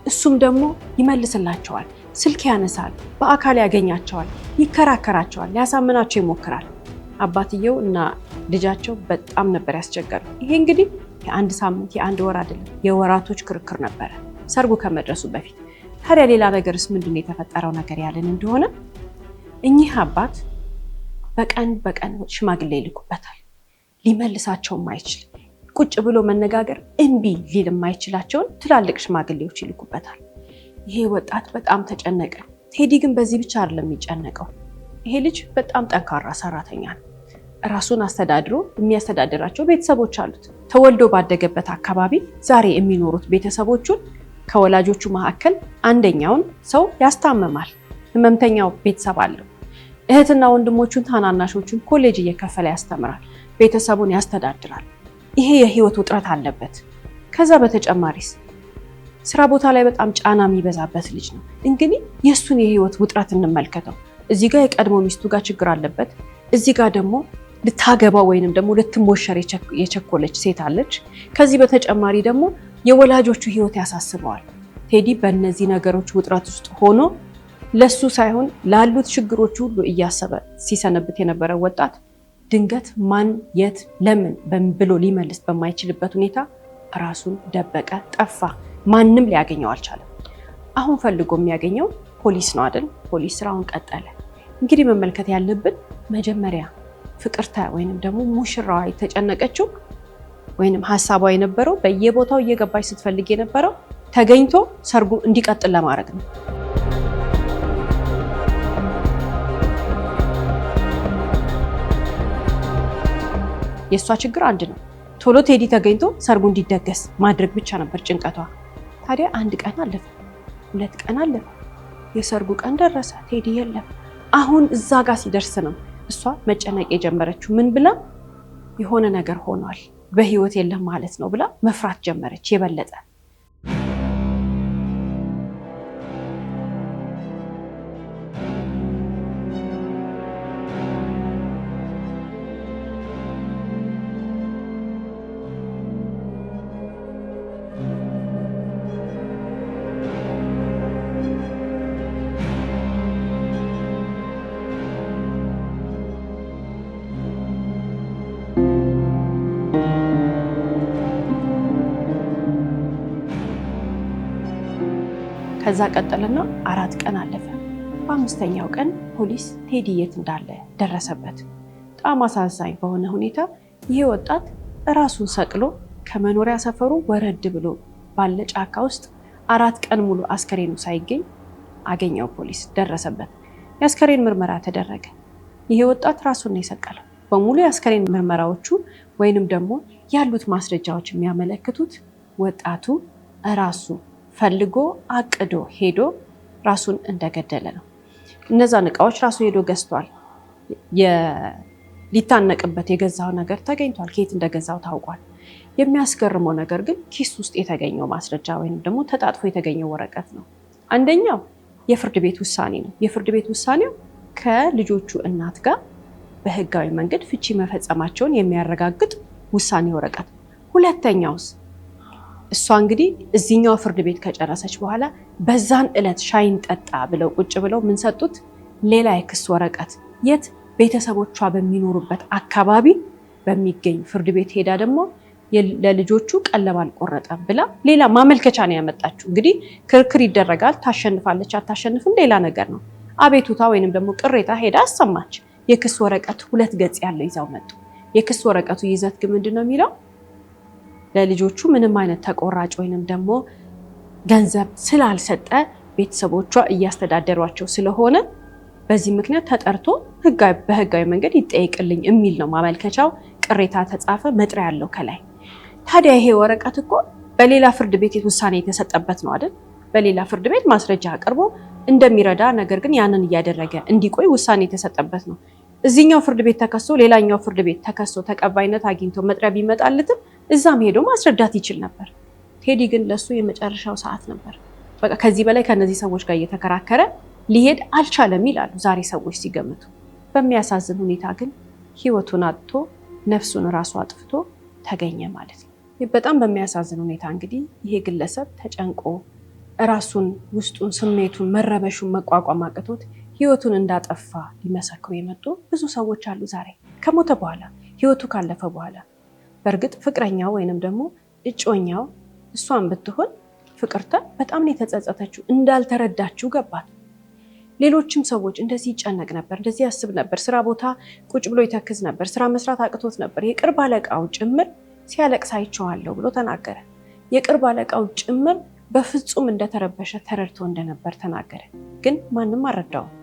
እሱም ደግሞ ይመልስላቸዋል፣ ስልክ ያነሳል፣ በአካል ያገኛቸዋል፣ ይከራከራቸዋል፣ ሊያሳምናቸው ይሞክራል። አባትየው እና ልጃቸው በጣም ነበር ያስቸገሩ። ይሄ እንግዲህ የአንድ ሳምንት የአንድ ወር አይደለም፣ የወራቶች ክርክር ነበረ ሰርጉ ከመድረሱ በፊት። ታዲያ ሌላ ነገርስ ምንድነው የተፈጠረው ነገር ያለን እንደሆነ እኚህ አባት በቀን ሽማግሌ ይልኩበታል። ሊመልሳቸው የማይችል ቁጭ ብሎ መነጋገር እምቢ ሊል የማይችላቸውን ትላልቅ ሽማግሌዎች ይልኩበታል። ይሄ ወጣት በጣም ተጨነቀ። ቴዲ ግን በዚህ ብቻ አይደለም የሚጨነቀው። ይሄ ልጅ በጣም ጠንካራ ሰራተኛ ነው። ራሱን አስተዳድሮ የሚያስተዳድራቸው ቤተሰቦች አሉት። ተወልዶ ባደገበት አካባቢ ዛሬ የሚኖሩት ቤተሰቦቹን ከወላጆቹ መካከል አንደኛውን ሰው ያስታምማል። ህመምተኛው ቤተሰብ አለው። እህትና ወንድሞቹን ታናናሾቹን ኮሌጅ እየከፈለ ያስተምራል። ቤተሰቡን ያስተዳድራል። ይሄ የህይወት ውጥረት አለበት። ከዛ በተጨማሪስ ስራ ቦታ ላይ በጣም ጫና የሚበዛበት ልጅ ነው። እንግዲህ የእሱን የህይወት ውጥረት እንመልከተው። እዚህ ጋር የቀድሞ ሚስቱ ጋር ችግር አለበት። እዚህ ጋር ደግሞ ልታገባ ወይንም ደግሞ ልትሞሸር የቸኮለች ሴት አለች። ከዚህ በተጨማሪ ደግሞ የወላጆቹ ህይወት ያሳስበዋል። ቴዲ በእነዚህ ነገሮች ውጥረት ውስጥ ሆኖ ለሱ ሳይሆን ላሉት ችግሮች ሁሉ እያሰበ ሲሰነብት የነበረ ወጣት ድንገት ማን የት ለምን ብሎ ሊመልስ በማይችልበት ሁኔታ ራሱን ደበቀ፣ ጠፋ። ማንም ሊያገኘው አልቻለም። አሁን ፈልጎ የሚያገኘው ፖሊስ ነው አይደል? ፖሊስ ስራውን ቀጠለ። እንግዲህ መመልከት ያለብን መጀመሪያ ፍቅርተ ወይንም ደግሞ ሙሽራዋ የተጨነቀችው ወይንም ሐሳቧ የነበረው በየቦታው እየገባች ስትፈልግ የነበረው ተገኝቶ ሰርጉ እንዲቀጥል ለማድረግ ነው። የእሷ ችግር አንድ ነው። ቶሎ ቴዲ ተገኝቶ ሰርጉ እንዲደገስ ማድረግ ብቻ ነበር ጭንቀቷ። ታዲያ 1 ቀን አለፈ፣ 2 ቀን አለፈ፣ የሰርጉ ቀን ደረሰ፣ ቴዲ የለም። አሁን እዛ ጋር ሲደርስ ነው እሷ መጨነቅ የጀመረችው። ምን ብላ የሆነ ነገር ሆኗል በህይወት የለም ማለት ነው ብላ መፍራት ጀመረች የበለጠ። ከዛ ቀጠለና 4 ቀን አለፈ። በ5ኛው ቀን ፖሊስ ቴዲ የት እንዳለ ደረሰበት። በጣም አሳዛኝ በሆነ ሁኔታ ይሄ ወጣት ራሱን ሰቅሎ ከመኖሪያ ሰፈሩ ወረድ ብሎ ባለ ጫካ ውስጥ 4 ቀን ሙሉ አስከሬኑ ሳይገኝ አገኘው። ፖሊስ ደረሰበት። የአስከሬን ምርመራ ተደረገ። ይሄ ወጣት ራሱን ነው የሰቀለው። በሙሉ የአስከሬን ምርመራዎቹ ወይንም ደግሞ ያሉት ማስረጃዎች የሚያመለክቱት ወጣቱ ራሱ ፈልጎ አቅዶ ሄዶ ራሱን እንደገደለ ነው። እነዛን እቃዎች ራሱ ሄዶ ገዝቷል። ሊታነቅበት የገዛው ነገር ተገኝቷል። ከየት እንደገዛው ታውቋል። የሚያስገርመው ነገር ግን ኪስ ውስጥ የተገኘው ማስረጃ ወይም ደግሞ ተጣጥፎ የተገኘው ወረቀት ነው። አንደኛው የፍርድ ቤት ውሳኔ ነው። የፍርድ ቤት ውሳኔው ከልጆቹ እናት ጋር በህጋዊ መንገድ ፍቺ መፈጸማቸውን የሚያረጋግጥ ውሳኔ ወረቀት። ሁለተኛውስ እሷ እንግዲህ እዚህኛው ፍርድ ቤት ከጨረሰች በኋላ በዛን ዕለት ሻይን ጠጣ ብለው ቁጭ ብለው ምን ሰጡት? ሌላ የክስ ወረቀት የት ቤተሰቦቿ በሚኖሩበት አካባቢ በሚገኝ ፍርድ ቤት ሄዳ ደግሞ ለልጆቹ ቀለብ አልቆረጠም ብላ ሌላ ማመልከቻ ነው ያመጣችው። እንግዲህ ክርክር ይደረጋል። ታሸንፋለች አታሸንፍም ሌላ ነገር ነው። አቤቱታ ወይንም ደግሞ ቅሬታ ሄዳ አሰማች። የክስ ወረቀት 2 ገጽ ያለው ይዛው መጡ። የክስ ወረቀቱ ይዘት ግን ምንድነው የሚለው? ለልጆቹ ምንም አይነት ተቆራጭ ወይንም ደግሞ ገንዘብ ስላልሰጠ ቤተሰቦቿ እያስተዳደሯቸው ስለሆነ በዚህ ምክንያት ተጠርቶ በህጋዊ መንገድ ይጠየቅልኝ የሚል ነው ማመልከቻው። ቅሬታ ተጻፈ፣ መጥሪያ ያለው ከላይ። ታዲያ ይሄ ወረቀት እኮ በሌላ ፍርድ ቤት ውሳኔ የተሰጠበት ነው አይደል? በሌላ ፍርድ ቤት ማስረጃ አቅርቦ እንደሚረዳ ነገር ግን ያንን እያደረገ እንዲቆይ ውሳኔ የተሰጠበት ነው። እዚህኛው ፍርድ ቤት ተከሶ ሌላኛው ፍርድ ቤት ተከሶ ተቀባይነት አግኝቶ መጥሪያ ቢመጣልትም እዛም ሄዶ ማስረዳት ይችል ነበር። ቴዲ ግን ለሱ የመጨረሻው ሰዓት ነበር። በቃ ከዚህ በላይ ከነዚህ ሰዎች ጋር እየተከራከረ ሊሄድ አልቻለም ይላሉ ዛሬ ሰዎች ሲገምቱ። በሚያሳዝን ሁኔታ ግን ህይወቱን አጥቶ ነፍሱን ራሱ አጥፍቶ ተገኘ ማለት ነው። በጣም በሚያሳዝን ሁኔታ እንግዲህ ይሄ ግለሰብ ተጨንቆ ራሱን ውስጡን ስሜቱን መረበሹን መቋቋም አቅቶት ህይወቱን እንዳጠፋ ሊመሰክሩ የመጡ ብዙ ሰዎች አሉ ዛሬ ከሞተ በኋላ ህይወቱ ካለፈ በኋላ። በእርግጥ ፍቅረኛው ወይንም ደግሞ እጮኛው እሷን ብትሆን ፍቅርተ በጣም ነው የተጸጸተችው። እንዳልተረዳችው ገባት። ሌሎችም ሰዎች እንደዚህ ይጨነቅ ነበር፣ እንደዚህ ያስብ ነበር፣ ስራ ቦታ ቁጭ ብሎ ይተክዝ ነበር፣ ስራ መስራት አቅቶት ነበር፣ የቅርብ አለቃው ጭምር ሲያለቅስ አይቼዋለሁ ብሎ ተናገረ። የቅርብ አለቃው ጭምር በፍጹም እንደተረበሸ ተረድቶ እንደነበር ተናገረ። ግን ማንም አልረዳውም።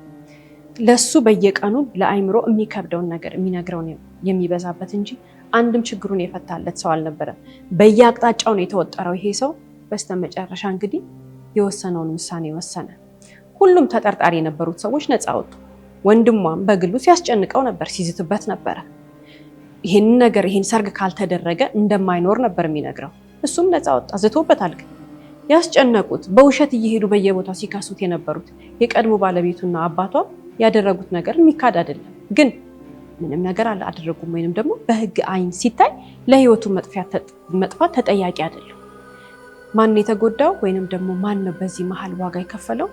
ለሱ በየቀኑ ለአይምሮ የሚከብደውን ነገር የሚነግረውን የሚበዛበት እንጂ አንድም ችግሩን የፈታለት ሰው አልነበረም። በየአቅጣጫው ነው የተወጠረው ይሄ ሰው። በስተመጨረሻ እንግዲህ የወሰነውን ውሳኔ ወሰነ። ሁሉም ተጠርጣሪ የነበሩት ሰዎች ነፃ ወጡ። ወንድሟም በግሉ ሲያስጨንቀው ነበር፣ ሲዝትበት ነበረ። ይሄን ሰርግ ካልተደረገ እንደማይኖር ነበር የሚነግረው። እሱም ነፃ ወጣ፣ ዝቶበታል። ግን ያስጨነቁት በውሸት እየሄዱ በየቦታው ሲካሱት የነበሩት የቀድሞ ባለቤቱና አባቷ ያደረጉት ነገር የሚካድ አይደለም። ግን ምንም ነገር አላደረጉም ወይንም ደግሞ በህግ አይን ሲታይ ለህይወቱ መጥፋት ተጠያቂ አይደለም። ማን የተጎዳው ወይንም ደግሞ ማን ነው በዚህ መሀል ዋጋ የከፈለው?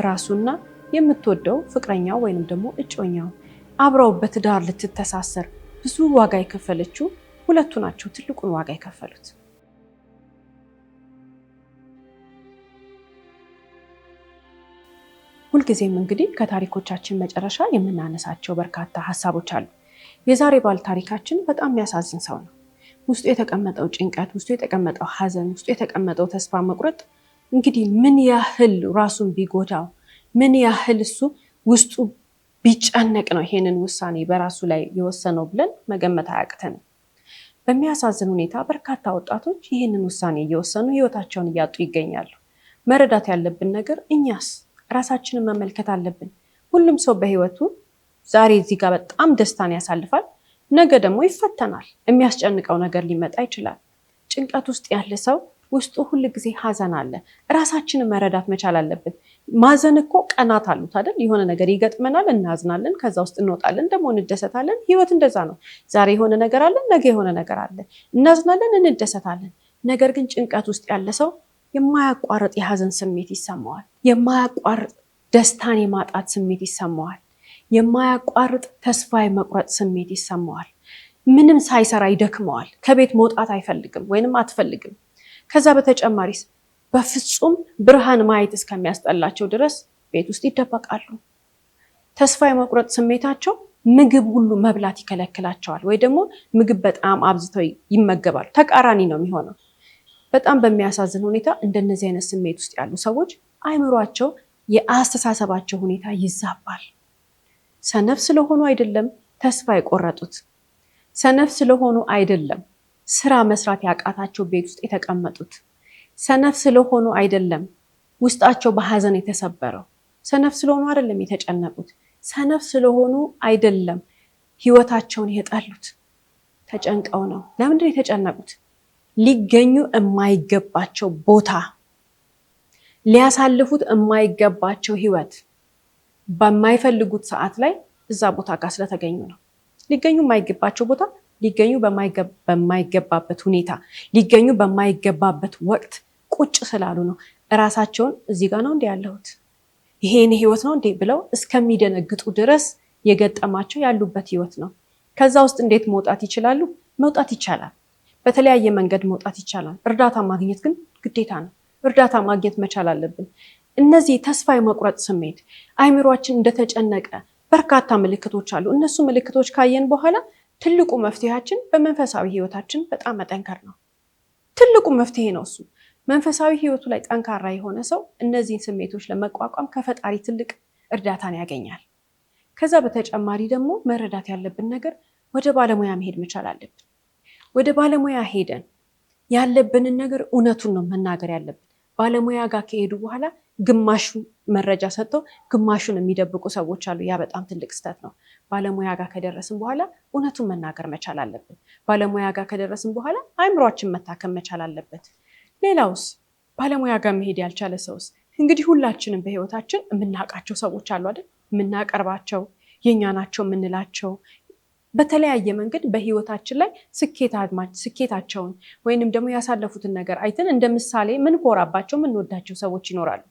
ራሱና የምትወደው ፍቅረኛው ወይንም ደግሞ እጮኛው አብረው በትዳር ልትተሳሰር ብዙ ዋጋ የከፈለችው ሁለቱ ናቸው ትልቁን ዋጋ የከፈሉት። ሁልጊዜም እንግዲህ ከታሪኮቻችን መጨረሻ የምናነሳቸው በርካታ ሀሳቦች አሉ። የዛሬ ባለ ታሪካችን በጣም የሚያሳዝን ሰው ነው። ውስጡ የተቀመጠው ጭንቀት፣ ውስጡ የተቀመጠው ሀዘን፣ ውስጡ የተቀመጠው ተስፋ መቁረጥ እንግዲህ ምን ያህል ራሱን ቢጎዳው፣ ምን ያህል እሱ ውስጡ ቢጨነቅ ነው ይሄንን ውሳኔ በራሱ ላይ የወሰነው ብለን መገመት አያቅተንም። በሚያሳዝን ሁኔታ በርካታ ወጣቶች ይህንን ውሳኔ እየወሰኑ ህይወታቸውን እያጡ ይገኛሉ። መረዳት ያለብን ነገር እኛስ ራሳችንን መመልከት አለብን። ሁሉም ሰው በህይወቱ ዛሬ እዚህ ጋር በጣም ደስታን ያሳልፋል፣ ነገ ደግሞ ይፈተናል። የሚያስጨንቀው ነገር ሊመጣ ይችላል። ጭንቀት ውስጥ ያለ ሰው ውስጡ ሁል ጊዜ ሀዘን አለ። ራሳችንን መረዳት መቻል አለብን። ማዘን እኮ ቀናት አሉት አይደል? የሆነ ነገር ይገጥመናል፣ እናዝናለን፣ ከዛ ውስጥ እንወጣለን፣ ደግሞ እንደሰታለን። ህይወት እንደዛ ነው። ዛሬ የሆነ ነገር አለ፣ ነገ የሆነ ነገር አለ። እናዝናለን፣ እንደሰታለን። ነገር ግን ጭንቀት ውስጥ ያለ ሰው የማያቋርጥ የሀዘን ስሜት ይሰማዋል። የማያቋርጥ ደስታን የማጣት ስሜት ይሰማዋል። የማያቋርጥ ተስፋ የመቁረጥ ስሜት ይሰማዋል። ምንም ሳይሰራ ይደክመዋል። ከቤት መውጣት አይፈልግም ወይንም አትፈልግም። ከዛ በተጨማሪስ በፍጹም ብርሃን ማየት እስከሚያስጠላቸው ድረስ ቤት ውስጥ ይደበቃሉ። ተስፋ የመቁረጥ ስሜታቸው ምግብ ሁሉ መብላት ይከለክላቸዋል፣ ወይ ደግሞ ምግብ በጣም አብዝተው ይመገባሉ። ተቃራኒ ነው የሚሆነው። በጣም በሚያሳዝን ሁኔታ እንደነዚህ አይነት ስሜት ውስጥ ያሉ ሰዎች አእምሯቸው፣ የአስተሳሰባቸው ሁኔታ ይዛባል። ሰነፍ ስለሆኑ አይደለም ተስፋ የቆረጡት፣ ሰነፍ ስለሆኑ አይደለም ስራ መስራት ያቃታቸው ቤት ውስጥ የተቀመጡት፣ ሰነፍ ስለሆኑ አይደለም ውስጣቸው በሀዘን የተሰበረው፣ ሰነፍ ስለሆኑ አይደለም የተጨነቁት፣ ሰነፍ ስለሆኑ አይደለም ህይወታቸውን የጠሉት። ተጨንቀው ነው። ለምንድን ነው የተጨነቁት? ሊገኙ የማይገባቸው ቦታ፣ ሊያሳልፉት የማይገባቸው ህይወት በማይፈልጉት ሰዓት ላይ እዛ ቦታ ጋር ስለተገኙ ነው። ሊገኙ የማይገባቸው ቦታ፣ ሊገኙ በማይገባበት ሁኔታ፣ ሊገኙ በማይገባበት ወቅት ቁጭ ስላሉ ነው። እራሳቸውን እዚህ ጋር ነው እንዴ ያለሁት፣ ይሄን ህይወት ነው እንዴ ብለው እስከሚደነግጡ ድረስ የገጠማቸው ያሉበት ህይወት ነው። ከዛ ውስጥ እንዴት መውጣት ይችላሉ? መውጣት ይቻላል። በተለያየ መንገድ መውጣት ይቻላል። እርዳታ ማግኘት ግን ግዴታ ነው። እርዳታ ማግኘት መቻል አለብን። እነዚህ ተስፋ የመቁረጥ ስሜት፣ አእምሯችን እንደተጨነቀ በርካታ ምልክቶች አሉ። እነሱ ምልክቶች ካየን በኋላ ትልቁ መፍትሄያችን በመንፈሳዊ ህይወታችን በጣም መጠንከር ነው። ትልቁ መፍትሄ ነው እሱ። መንፈሳዊ ህይወቱ ላይ ጠንካራ የሆነ ሰው እነዚህን ስሜቶች ለመቋቋም ከፈጣሪ ትልቅ እርዳታን ያገኛል። ከዛ በተጨማሪ ደግሞ መረዳት ያለብን ነገር ወደ ባለሙያ መሄድ መቻል አለብን። ወደ ባለሙያ ሄደን ያለብንን ነገር እውነቱን ነው መናገር ያለብን። ባለሙያ ጋር ከሄዱ በኋላ ግማሹ መረጃ ሰጥተው ግማሹን የሚደብቁ ሰዎች አሉ። ያ በጣም ትልቅ ስህተት ነው። ባለሙያ ጋር ከደረስን በኋላ እውነቱን መናገር መቻል አለብን። ባለሙያ ጋር ከደረስን በኋላ አእምሯችን መታከም መቻል አለበት። ሌላውስ ባለሙያ ጋር መሄድ ያልቻለ ሰውስ? እንግዲህ ሁላችንም በህይወታችን የምናውቃቸው ሰዎች አሉ አይደል? የምናቀርባቸው፣ የኛ ናቸው የምንላቸው፣ በተለያየ መንገድ በህይወታችን ላይ ስኬታቸውን ወይንም ደግሞ ያሳለፉትን ነገር አይተን እንደ ምሳሌ ምንኮራባቸው የምንወዳቸው ሰዎች ይኖራሉ።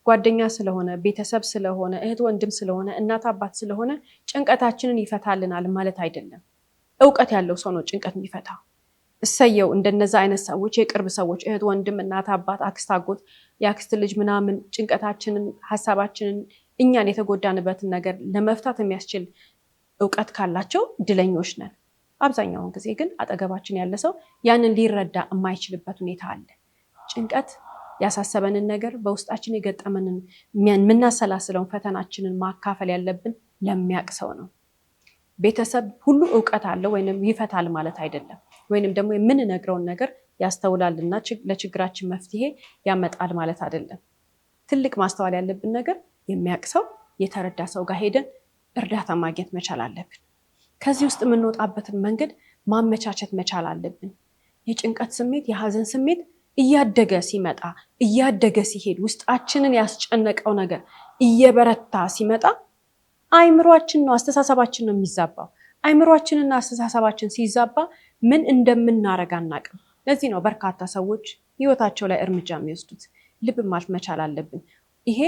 ጓደኛ ስለሆነ፣ ቤተሰብ ስለሆነ፣ እህት ወንድም ስለሆነ፣ እናት አባት ስለሆነ ጭንቀታችንን ይፈታልናል ማለት አይደለም። እውቀት ያለው ሰው ነው ጭንቀት የሚፈታው። እሰየው እንደነዛ አይነት ሰዎች፣ የቅርብ ሰዎች፣ እህት ወንድም፣ እናት አባት፣ አክስት አጎት፣ የአክስት ልጅ ምናምን ጭንቀታችንን፣ ሀሳባችንን፣ እኛን የተጎዳንበትን ነገር ለመፍታት የሚያስችል እውቀት ካላቸው ድለኞች ነን። አብዛኛውን ጊዜ ግን አጠገባችን ያለ ሰው ያንን ሊረዳ የማይችልበት ሁኔታ አለ። ጭንቀት ያሳሰበንን ነገር፣ በውስጣችን የገጠመንን የምናሰላስለውን ፈተናችንን ማካፈል ያለብን ለሚያውቅ ሰው ነው። ቤተሰብ ሁሉ እውቀት አለው ወይንም ይፈታል ማለት አይደለም። ወይንም ደግሞ የምንነግረውን ነገር ያስተውላልና ለችግራችን መፍትሄ ያመጣል ማለት አይደለም። ትልቅ ማስተዋል ያለብን ነገር የሚያውቅ ሰው፣ የተረዳ ሰው ጋር ሄደን እርዳታ ማግኘት መቻል አለብን። ከዚህ ውስጥ የምንወጣበትን መንገድ ማመቻቸት መቻል አለብን። የጭንቀት ስሜት፣ የሀዘን ስሜት እያደገ ሲመጣ፣ እያደገ ሲሄድ፣ ውስጣችንን ያስጨነቀው ነገር እየበረታ ሲመጣ አእምሯችን ነው፣ አስተሳሰባችን ነው የሚዛባው። አእምሯችንና አስተሳሰባችን ሲዛባ ምን እንደምናረግ አናውቅም። ለዚህ ነው በርካታ ሰዎች ህይወታቸው ላይ እርምጃ የሚወስዱት። ልብ ማለት መቻል አለብን። ይሄ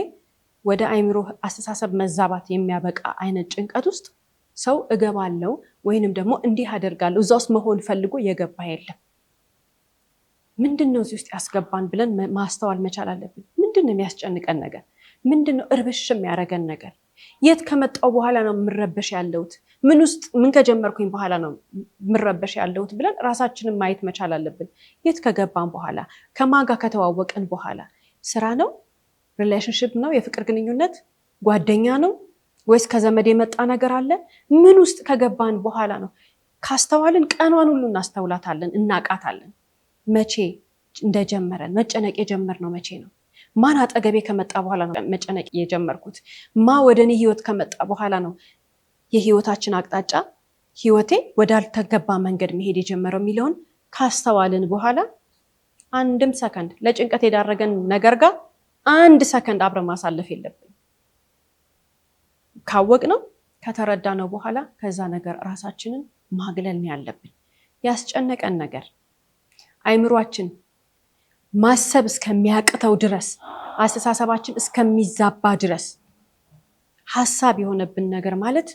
ወደ አእምሮ አስተሳሰብ መዛባት የሚያበቃ አይነት ጭንቀት ውስጥ ሰው እገባለው ወይንም ደግሞ እንዲህ አደርጋለሁ እዛ ውስጥ መሆን ፈልጎ የገባ የለም። ምንድነው እዚህ ውስጥ ያስገባን ብለን ማስተዋል መቻል አለብን። ምንድነው የሚያስጨንቀን ነገር? ምንድነው እርብሽ የሚያደርገን ነገር? የት ከመጣው በኋላ ነው የምረበሽ ያለሁት? ምን ከጀመርኩኝ በኋላ ነው የምረበሽ ያለሁት ብለን ራሳችንን ማየት መቻል አለብን። የት ከገባን በኋላ፣ ከማን ጋር ከተዋወቅን በኋላ፣ ስራ ነው፣ ሪሌሽንሽፕ ነው፣ የፍቅር ግንኙነት፣ ጓደኛ ነው ወይስ ከዘመድ የመጣ ነገር አለ? ምን ውስጥ ከገባን በኋላ ነው? ካስተዋልን ቀኗን ሁሉ እናስተውላታለን፣ እናቃታለን። መቼ እንደጀመረን መጨነቅ የጀመርነው መቼ ነው? ማን አጠገቤ ከመጣ በኋላ ነው መጨነቅ የጀመርኩት? ወደ እኔ ህይወት ከመጣ በኋላ ነው የህይወታችን አቅጣጫ ህይወቴ ወዳልተገባ መንገድ መሄድ የጀመረው የሚለውን ካስተዋልን በኋላ አንድም ሰከንድ ለጭንቀት የዳረገን ነገር ጋር አንድ ሰከንድ አብረን ማሳለፍ የለብን። ካወቅነው ከተረዳነው በኋላ ከዛ ነገር ራሳችንን ማግለል ነው ያለብን። ያስጨነቀን ነገር አይምሯችን ማሰብ እስከሚያቅተው ድረስ፣ አስተሳሰባችን እስከሚዛባ ድረስ ሀሳብ የሆነብን ነገር ማለት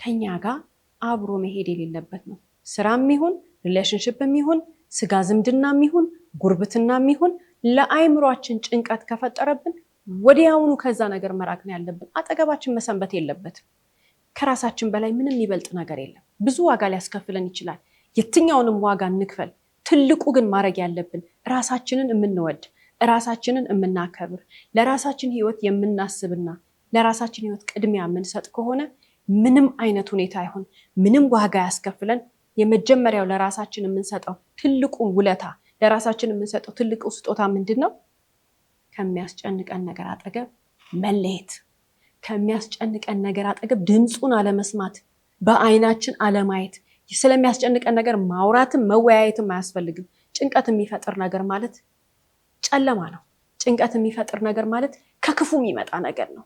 ከኛ ጋር አብሮ መሄድ የሌለበት ነው። ስራም ይሁን ሪሌሽንሽፕም ይሁን ስጋ ዝምድናም ይሁን ጉርብትናም ይሁን ለአይምሯችን ጭንቀት ከፈጠረብን ወዲያውኑ ከዛ ነገር መራቅ ነው ያለብን። አጠገባችን መሰንበት የለበትም። ከራሳችን በላይ ምንም ይበልጥ ነገር የለም። ብዙ ዋጋ ሊያስከፍለን ይችላል። የትኛውንም ዋጋ እንክፈል። ትልቁ ግን ማድረግ ያለብን ራሳችንን የምንወድ፣ ራሳችንን የምናከብር፣ ለራሳችን ህይወት የምናስብና ለራሳችን ህይወት ቅድሚያ የምንሰጥ ከሆነ ምንም አይነት ሁኔታ ይሁን ምንም ዋጋ ያስከፍለን የመጀመሪያው ለራሳችን የምንሰጠው ትልቁ ውለታ፣ ለራሳችን የምንሰጠው ትልቁ ስጦታ ምንድን ነው? ከሚያስጨንቀን ነገር አጠገብ መለየት፣ ከሚያስጨንቀን ነገር አጠገብ ድምፁን አለመስማት፣ በአይናችን አለማየት። ስለሚያስጨንቀን ነገር ማውራትም መወያየትም አያስፈልግም። ጭንቀት የሚፈጥር ነገር ማለት ጨለማ ነው። ጭንቀት የሚፈጥር ነገር ማለት ከክፉ የሚመጣ ነገር ነው።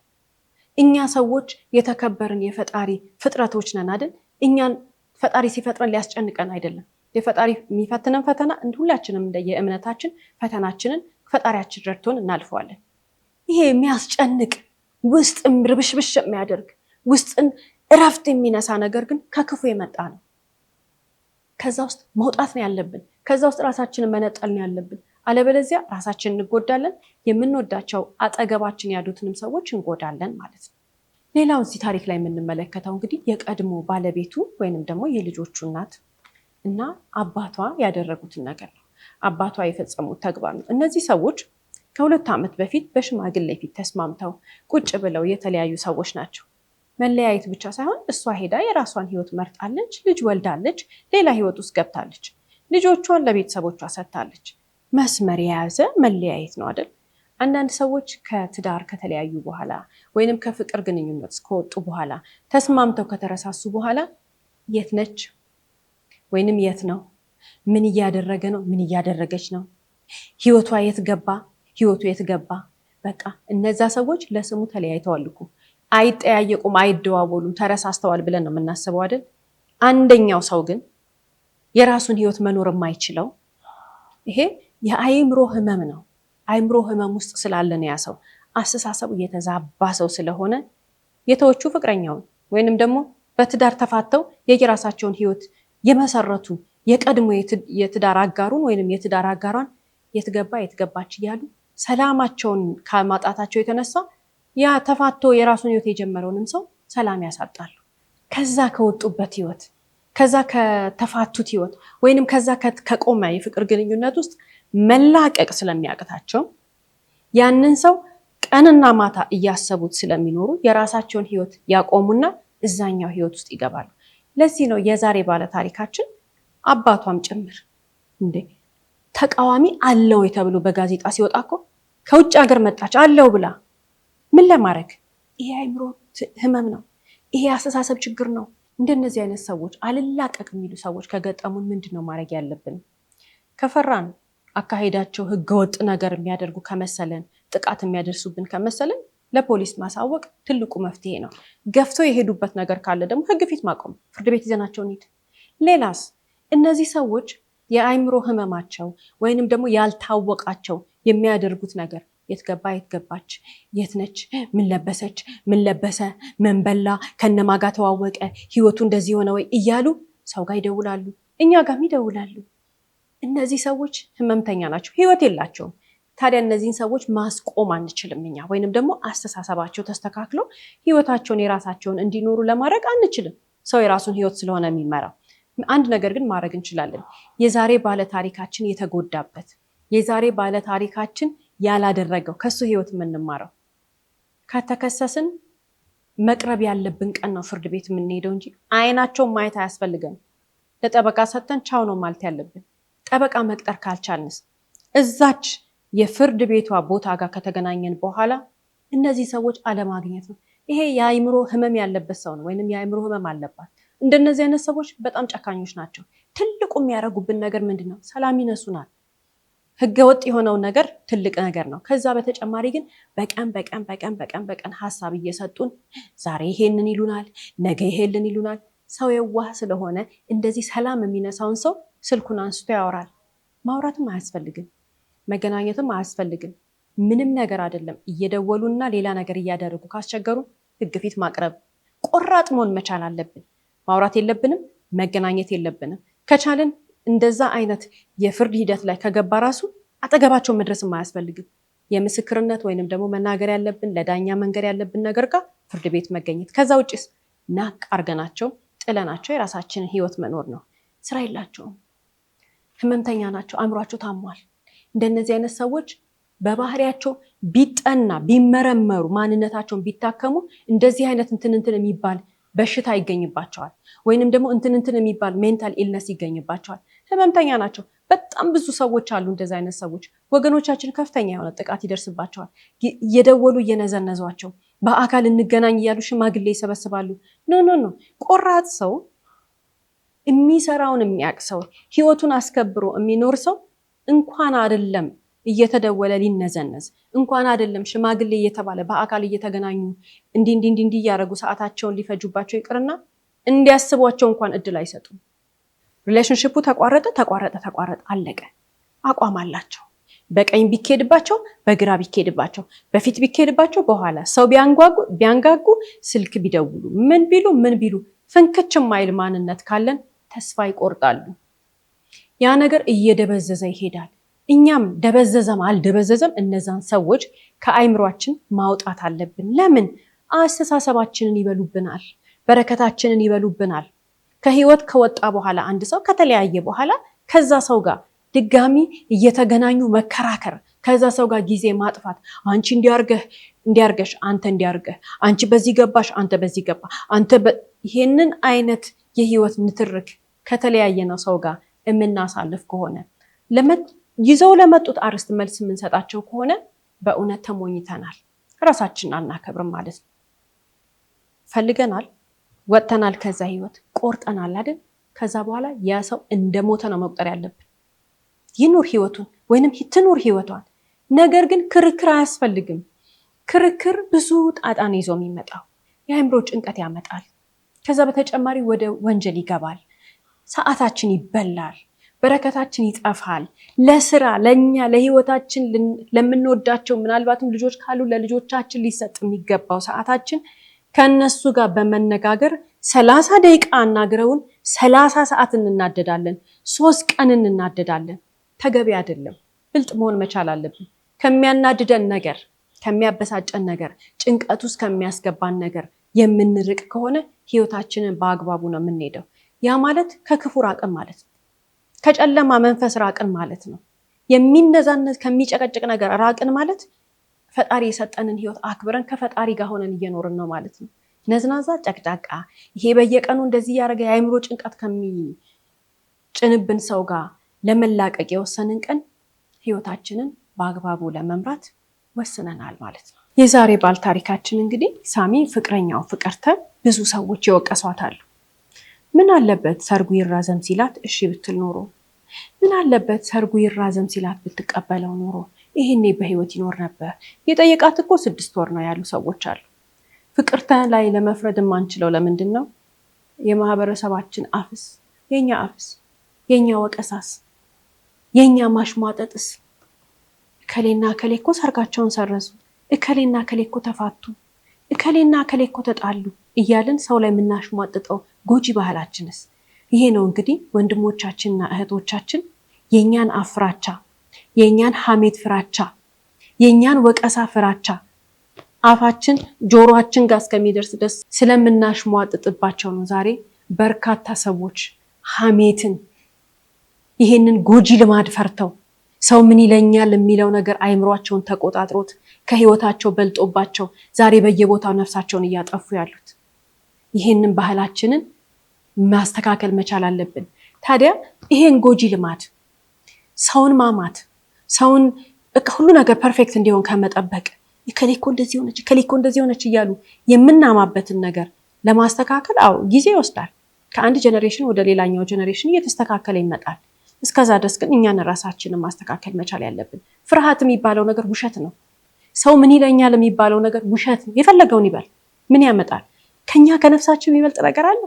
እኛ ሰዎች የተከበርን የፈጣሪ ፍጥረቶች ነን አይደል? እኛን ፈጣሪ ሲፈጥረን ሊያስጨንቀን አይደለም። የፈጣሪ የሚፈትነን ፈተና ሁላችንም እንደየእምነታችን ፈተናችንን ፈጣሪያችን ረድቶን እናልፈዋለን። ይሄ የሚያስጨንቅ ውስጥን ርብሽብሽ የሚያደርግ ውስጥን እረፍት የሚነሳ ነገር ግን ከክፉ የመጣ ነው። ከዛ ውስጥ መውጣት ነው ያለብን። ከዛ ውስጥ ራሳችንን መነጠል ነው ያለብን። አለበለዚያ ራሳችንን እንጎዳለን፣ የምንወዳቸው አጠገባችን ያሉትንም ሰዎች እንጎዳለን ማለት ነው። ሌላው እዚህ ታሪክ ላይ የምንመለከተው እንግዲህ የቀድሞ ባለቤቱ ወይንም ደግሞ የልጆቹ እናት እና አባቷ ያደረጉትን ነገር ነው። አባቷ የፈጸሙት ተግባር ነው። እነዚህ ሰዎች ከ2 ዓመት በፊት በሽማግሌ ፊት ተስማምተው ቁጭ ብለው የተለያዩ ሰዎች ናቸው። መለያየት ብቻ ሳይሆን እሷ ሄዳ የራሷን ህይወት መርጣለች፣ ልጅ ወልዳለች፣ ሌላ ህይወት ውስጥ ገብታለች፣ ልጆቿን ለቤተሰቦቿ ሰጥታለች። መስመር የያዘ መለያየት ነው አይደል? አንዳንድ ሰዎች ከትዳር ከተለያዩ በኋላ ወይንም ከፍቅር ግንኙነት ከወጡ በኋላ ተስማምተው ከተረሳሱ በኋላ የት ነች ወይንም የት ነው? ምን እያደረገ ነው? ምን እያደረገች ነው? ህይወቷ የት ገባ? ህይወቱ የት ገባ? በቃ እነዛ ሰዎች ለስሙ ተለያይተዋል እኮ። አይጠያየቁም፣ አይደዋወሉም፣ ተረሳስተዋል ብለን ነው የምናስበው አይደል? አንደኛው ሰው ግን የራሱን ህይወት መኖር የማይችለው ይሄ የአይምሮ ህመም ነው። አይምሮ ህመም ውስጥ ስላለ ነው ያ ሰው። አስተሳሰቡ የተዛባ ሰው ስለሆነ የተወቹ ፍቅረኛውን ወይንም ደግሞ በትዳር ተፋተው የየራሳቸውን ህይወት የመሰረቱ የቀድሞ የትዳር አጋሩን ወይንም የትዳር አጋሯን የትገባ የትገባች እያሉ ሰላማቸውን ከማጣታቸው የተነሳ ያ ተፋቶ የራሱን ህይወት የጀመረውንም ሰው ሰላም ያሳጣሉ። ከዛ ከወጡበት ህይወት፣ ከዛ ከተፋቱት ህይወት ወይንም ከዛ ከቆመ የፍቅር ግንኙነት ውስጥ መላቀቅ ስለሚያቅታቸው ያንን ሰው ቀንና ማታ እያሰቡት ስለሚኖሩ የራሳቸውን ህይወት ያቆሙና እዛኛው ህይወት ውስጥ ይገባሉ። ለዚህ ነው የዛሬ ባለ ታሪካችን አባቷም ጭምር እንዴ ተቃዋሚ አለው ተብሎ በጋዜጣ ሲወጣ እኮ ከውጭ ሀገር መጣች አለው ብላ ምን ለማድረግ? ይሄ አይምሮ ህመም ነው። ይሄ አስተሳሰብ ችግር ነው። እንደነዚህ አይነት ሰዎች አልላቀቅ የሚሉ ሰዎች ከገጠሙን ምንድነው ማድረግ ያለብን? ከፈራን አካሄዳቸው ህገወጥ ነገር የሚያደርጉ ከመሰለን፣ ጥቃት የሚያደርሱብን ከመሰለን ለፖሊስ ማሳወቅ ትልቁ መፍትሄ ነው። ገፍተው የሄዱበት ነገር ካለ ደግሞ ህግ ፊት ማቆም፣ ፍርድ ቤት ይዘናቸው እንሂድ። ሌላስ እነዚህ ሰዎች የአይምሮ ህመማቸው ወይንም ደግሞ ያልታወቃቸው የሚያደርጉት ነገር የት ገባ፣ የት ገባች፣ የት ነች፣ ምን ለበሰች፣ ምን ለበሰ፣ ምን በላ፣ ከነማጋ ተዋወቀ፣ ህይወቱ እንደዚህ ሆነ ወይ እያሉ ሰው ጋር ይደውላሉ፣ እኛ ጋርም ይደውላሉ። እነዚህ ሰዎች ህመምተኛ ናቸው፣ ህይወት የላቸውም። ታዲያ እነዚህን ሰዎች ማስቆም አንችልም እኛ፣ ወይንም ደግሞ አስተሳሰባቸው ተስተካክሎ ህይወታቸውን የራሳቸውን እንዲኖሩ ለማድረግ አንችልም። ሰው የራሱን ህይወት ስለሆነ የሚመራው። አንድ ነገር ግን ማድረግ እንችላለን። የዛሬ ባለታሪካችን የተጎዳበት፣ የዛሬ ባለታሪካችን ያላደረገው ከሱ ህይወት የምንማረው፣ ከተከሰስን መቅረብ ያለብን ቀን ነው ፍርድ ቤት የምንሄደው እንጂ አይናቸውን ማየት አያስፈልገንም። ለጠበቃ ሰጥተን ቻው ነው ማለት ያለብን። ጠበቃ መቅጠር ካልቻልንስ እዛች የፍርድ ቤቷ ቦታ ጋር ከተገናኘን በኋላ እነዚህ ሰዎች አለማግኘት ነው። ይሄ የአእምሮ ህመም ያለበት ሰው ነው፣ ወይንም የአእምሮ ህመም አለባት። እንደነዚህ አይነት ሰዎች በጣም ጨካኞች ናቸው። ትልቁ የሚያደርጉብን ነገር ምንድን ነው? ሰላም ይነሱናል። ህገወጥ የሆነው ነገር ትልቅ ነገር ነው። ከዛ በተጨማሪ ግን በቀን ሀሳብ እየሰጡን ዛሬ ይሄንን ይሉናል፣ ነገ ይሄንን ይሉናል። ሰው የዋህ ስለሆነ እንደዚህ ሰላም የሚነሳውን ሰው ስልኩን አንስቶ ያወራል። ማውራትም አያስፈልግም፣ መገናኘትም አያስፈልግም። ምንም ነገር አይደለም። እየደወሉና ሌላ ነገር እያደረጉ ካስቸገሩ ህግ ፊት ማቅረብ፣ ቆራጥ መሆን መቻል አለብን። ማውራት የለብንም፣ መገናኘት የለብንም። ከቻልን እንደዛ አይነት የፍርድ ሂደት ላይ ከገባ ራሱ አጠገባቸው መድረስም አያስፈልግም። የምስክርነት ወይንም ደግሞ መናገር ያለብን ለዳኛ መንገር ያለብን ነገር ጋር ፍርድ ቤት መገኘት። ከዛ ውጭስ ናቅ አርገናቸው ጥለናቸው የራሳችንን ህይወት መኖር ነው። ስራ የላቸውም፣ ህመምተኛ ናቸው፣ አእምሯቸው ታሟል። እንደነዚህ አይነት ሰዎች በባህሪያቸው ቢጠና ቢመረመሩ፣ ማንነታቸውን ቢታከሙ እንደዚህ አይነት እንትን የሚባል በሽታ ይገኝባቸዋል፣ ወይንም ደግሞ እንትን የሚባል ሜንታል ኢልነስ ይገኝባቸዋል። ህመምተኛ ናቸው። በጣም ብዙ ሰዎች አሉ እንደዚህ አይነት ሰዎች። ወገኖቻችን ከፍተኛ የሆነ ጥቃት ይደርስባቸዋል። እየደወሉ እየነዘነዟቸው በአካል እንገናኝ እያሉ ሽማግሌ ይሰበስባሉ። ኖ ቆራጥ ሰው፣ የሚሰራውን የሚያውቅ ሰው፣ ህይወቱን አስከብሮ የሚኖር ሰው እንኳን አይደለም እየተደወለ ሊነዘነዝ፣ እንኳን አይደለም ሽማግሌ እየተባለ በአካል እየተገናኙ እንዲህ እያደረጉ ሰዓታቸውን ሊፈጁባቸው ይቅርና እንዲያስቧቸው እንኳን እድል አይሰጡም። ሪሌሽንሽፑ ተቋረጠ፣ አለቀ። አቋም አላቸው። በቀኝ ቢኬድባቸው፣ በግራ ቢኬድባቸው፣ በፊት ቢኬድባቸው፣ በኋላ ሰው ቢያንጋጉ፣ ስልክ ቢደውሉ፣ ምን ቢሉ ፍንክች ማይል ማንነት ካለን ተስፋ ይቆርጣሉ። ያ ነገር እየደበዘዘ ይሄዳል። እኛም ደበዘዘም አልደበዘዘም እነዛን ሰዎች ከአይምሯችን ማውጣት አለብን። ለምን? አስተሳሰባችንን ይበሉብናል፣ በረከታችንን ይበሉብናል። ከህይወት ከወጣ በኋላ አንድ ሰው ከተለያየ በኋላ ከዛ ሰው ጋር ድጋሚ እየተገናኙ መከራከር፣ ከዛ ሰው ጋር ጊዜ ማጥፋት፣ አንቺ እንዲያርገሽ፣ አንተ እንዲያርገህ፣ አንቺ በዚህ ገባሽ፣ አንተ በዚህ ገባ፣ ይሄንን አይነት የህይወት ንትርክ ከተለያየ ነው ሰው ጋር የምናሳልፍ ከሆነ ይዘው ለመጡት አርስት መልስ የምንሰጣቸው ከሆነ በእውነት ተሞኝተናል፣ ራሳችንን አናከብርም ማለት ነው። ፈልገናል፣ ወጥተናል፣ ከዛ ህይወት ቆርጠናል አይደል? ከዛ በኋላ ያ ሰው እንደሞተ ነው መቁጠር ያለብን። ይኑር ህይወቱን ወይንም ትኑር ህይወቷን። ነገር ግን ክርክር አያስፈልግም። ክርክር ብዙ ጣጣን ይዞ የሚመጣው የአእምሮ ጭንቀት ያመጣል። ከዛ በተጨማሪ ወደ ወንጀል ይገባል። ሰዓታችን ይበላል፣ በረከታችን ይጠፋል። ለስራ፣ ለኛ፣ ለህይወታችን፣ ለምንወዳቸው ምናልባትም ልጆች ካሉ ለልጆቻችን ሊሰጥ የሚገባው ሰዓታችን ከነሱ ጋር በመነጋገር 30 ደቂቃ አናግረውን 30 ሰዓት እንናደዳለን፣ 3 ቀን እንናደዳለን። ተገቢ አይደለም። ብልጥ መሆን መቻል አለብን። ከሚያናድደን ነገር፣ ከሚያበሳጨን ነገር፣ ጭንቀት ውስጥ ከሚያስገባን ነገር የምንርቅ ከሆነ ህይወታችንን በአግባቡ ነው የምንሄደው። ያ ማለት ከክፉ ራቅን ማለት ነው። ከጨለማ መንፈስ ራቅን ማለት ነው። የሚነዛነት ከሚጨቀጭቅ ነገር ራቅን ማለት ፈጣሪ የሰጠንን ህይወት አክብረን ከፈጣሪ ጋር ሆነን እየኖርን ነው ማለት ነው። ነዝናዛ፣ ጨቅጫቃ፣ ይሄ በየቀኑ እንደዚህ ያደረገ የአእምሮ ጭንቀት ከሚጭንብን ሰው ጋር ለመላቀቅ የወሰንን ቀን ህይወታችንን በአግባቡ ለመምራት ወስነናል ማለት ነው። የዛሬ ባል ታሪካችን እንግዲህ ሳሚ ፍቅረኛው ፍቅርተ ብዙ ሰዎች ይወቀሷታል። ምን አለበት ሰርጉ ይራዘም ሲላት እሺ ብትል ኖሮ፣ ምን አለበት ሰርጉ ይራዘም ሲላት ብትቀበለው ኖሮ ይሄኔ በህይወት ይኖር ነበር። የጠየቃት እኮ 6 ወር ነው ያሉ ሰዎች አሉ። ፍቅርተ ላይ ለመፍረድ የማንችለው ለምንድን ነው? የማህበረሰባችን አፍስ፣ የኛ አፍስ፣ የኛ ወቀሳስ፣ የኛ ማሽሟጠጥስ፣ እከሌና እከሌ እኮ ሰርጋቸውን ሰረዙ፣ እከሌና እከሌ እኮ ተፋቱ፣ እከሌና እከሌ እኮ ተጣሉ እያልን ሰው ላይ የምናሽሟጥጠው ጎጂ ባህላችንስ? ይሄ ነው እንግዲህ ወንድሞቻችንና እህቶቻችን የኛን አፍራቻ፣ የኛን ሐሜት ፍራቻ፣ የኛን ወቀሳ ፍራቻ አፋችን ጆሮአችን ጋር እስከሚደርስ ድረስ ስለምናሽሟጥጥባቸው ነው ዛሬ በርካታ ሰዎች ሐሜትን ይሄንን ጎጂ ልማድ ፈርተው ሰው ምን ይለኛል የሚለው ነገር አይምሯቸውን ተቆጣጥሮት ከህይወታቸው በልጦባቸው ዛሬ በየቦታው ነፍሳቸውን እያጠፉ ያሉት። ይሄንን ባህላችንን ማስተካከል መቻል አለብን። ታዲያ ይሄን ጎጂ ልማድ ሰውን ማማት፣ ሰውን በቃ ሁሉ ነገር ፐርፌክት እንዲሆን ከመጠበቅ ከሌኮ እንደዚህ ሆነች ከሌኮ እንደዚህ ሆነች እያሉ የምናማበትን ነገር ለማስተካከል ጊዜ ይወስዳል። ከአንድ ጀነሬሽን ወደ ሌላኛው ጀነሬሽን እየተስተካከለ ይመጣል። እስከዛ ድረስ ግን እኛን ራሳችንን ማስተካከል መቻል ያለብን። ፍርሃት የሚባለው ነገር ውሸት ነው። ሰው ምን ይለኛል የሚባለው ነገር ውሸት ነው። የፈለገውን ይበል፣ ምን ያመጣል? ከኛ ከነፍሳችን የሚበልጥ ነገር አለ?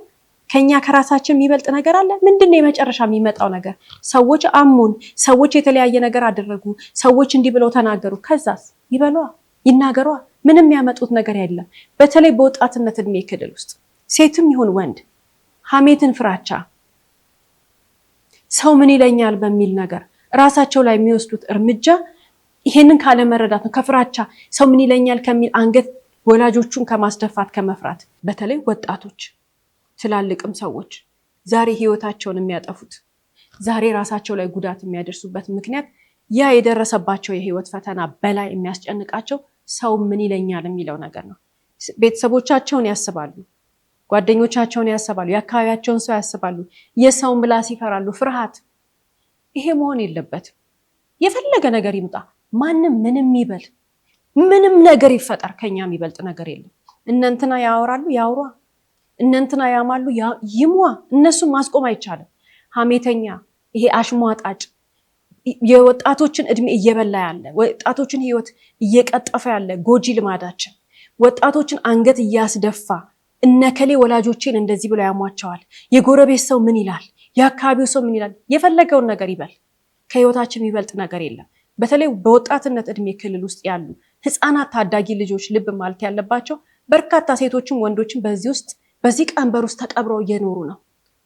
ከኛ ከራሳችን የሚበልጥ ነገር አለ? ምንድነው የመጨረሻ የሚመጣው ነገር? ሰዎች አሙን፣ ሰዎች የተለያየ ነገር አደረጉ፣ ሰዎች እንዲህ ብለው ተናገሩ። ከዛስ ይበሏ፣ ይናገሯ። ምንም ያመጡት ነገር የለም። በተለይ በወጣትነት እድሜ ክልል ውስጥ ሴትም ይሁን ወንድ ሐሜትን ፍራቻ፣ ሰው ምን ይለኛል በሚል ነገር ራሳቸው ላይ የሚወስዱት እርምጃ ይሄንን ካለ መረዳት ነው። ከፍራቻ ሰው ምን ይለኛል ከሚል አንገት ወላጆቹን ከማስደፋት ከመፍራት። በተለይ ወጣቶች ትላልቅም ሰዎች ዛሬ ህይወታቸውን የሚያጠፉት ዛሬ ራሳቸው ላይ ጉዳት የሚያደርሱበት ምክንያት ያ የደረሰባቸው የህይወት ፈተና በላይ የሚያስጨንቃቸው ሰው ምን ይለኛል የሚለው ነገር ነው። ቤተሰቦቻቸውን ያስባሉ፣ ጓደኞቻቸውን ያስባሉ፣ የአካባቢያቸውን ሰው ያስባሉ፣ የሰውን ምላስ ይፈራሉ። ፍርሃት ይሄ መሆን የለበትም። የፈለገ ነገር ይምጣ፣ ማንም ምንም ይበል፣ ምንም ነገር ይፈጠር፣ ከኛ የሚበልጥ ነገር የለም። እነንትና ያወራሉ ያውሯ፣ እነንትና ያማሉ ይሟ፣ እነሱን ማስቆም አይቻልም። ሐሜተኛ፣ ይሄ አሽሟጣጭ የወጣቶችን እድሜ እየበላ ያለ፣ ወጣቶችን ህይወት እየቀጠፈ ያለ ጎጂ ልማዳችን ወጣቶችን አንገት እያስደፋ እነከሌ ወላጆችን እንደዚህ ብለው ያሟቸዋል፣ የጎረቤት ሰው ምን ይላል፣ የአካባቢው ሰው ምን ይላል፣ የፈለገውን ነገር ይበል፣ ከህይወታችን የሚበልጥ ነገር የለም። በተለይ በወጣትነት እድሜ ክልል ውስጥ ያሉ ህፃናት ታዳጊ ልጆች ልብ ማለት ያለባቸው በርካታ ሴቶችም ወንዶችም በዚህ ቀንበር ውስጥ ተቀብረው እየኖሩ ነው፣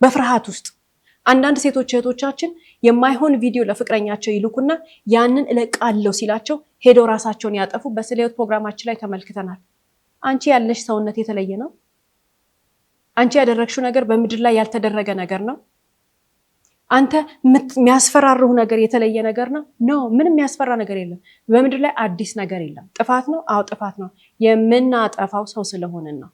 በፍርሃት ውስጥ። አንዳንድ ሴቶች እህቶቻችን የማይሆን ቪዲዮ ለፍቅረኛቸው ይልኩና ያንን እለቃለሁ ሲላቸው ሄደው ራሳቸውን ያጠፉ በስለ ህይወት ፕሮግራማችን ላይ ተመልክተናል። አንቺ ያለሽ ሰውነት የተለየ ነው። አንቺ ያደረግሽው ነገር በምድር ላይ ያልተደረገ ነገር ነው። አንተ የሚያስፈራሩህ ነገር የተለየ ነገር ነው። ምንም የሚያስፈራ ነገር የለም። በምድር ላይ አዲስ ነገር የለም። ጥፋት ነው፣ ጥፋት ነው። የምናጠፋው ሰው ስለሆንን ነው።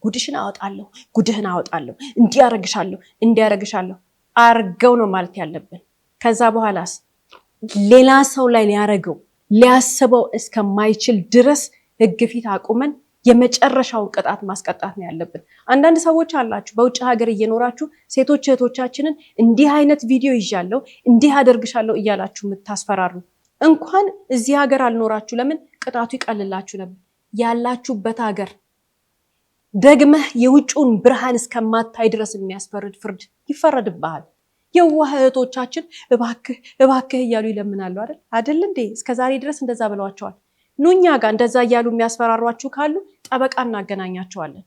ጉድሽን አወጣለሁ፣ ጉድህን አወጣለሁ፣ እንዲያረግሻለሁ፣ እንዲያረግሻለሁ አርገው ነው ማለት ያለብን። ከዛ በኋላስ ሌላ ሰው ላይ ሊያስበው እስከማይችል ድረስ ህግ ፊት አቁመን የመጨረሻውን ቅጣት ማስቀጣት ነው ያለብን። አንዳንድ ሰዎች አላችሁ በውጭ ሀገር እየኖራችሁ ሴቶች እህቶቻችንን እንዲህ አይነት ቪዲዮ ይዣለሁ እንዲህ አደርግሻለሁ እያላችሁ የምታስፈራሩ። እንኳን እዚህ ሀገር አልኖራችሁ ለምን ቅጣቱ ይቀልላችሁ ነበር። ያላችሁበት ሀገር ደግመህ የውጭውን ብርሃን እስከማታይ ድረስ የሚያስፈርድ ፍርድ ይፈረድብሃል። የዋህ እህቶቻችን እባክህ እባክህ እያሉ ይለምናሉ አይደል እንዴ? እስከዛሬ ድረስ እንደዛ ብለዋቸዋል። ኑኛ ጋር እንደዛ እያሉ የሚያስፈራሯችሁ ካሉ ጠበቃ እናገናኛቸዋለን።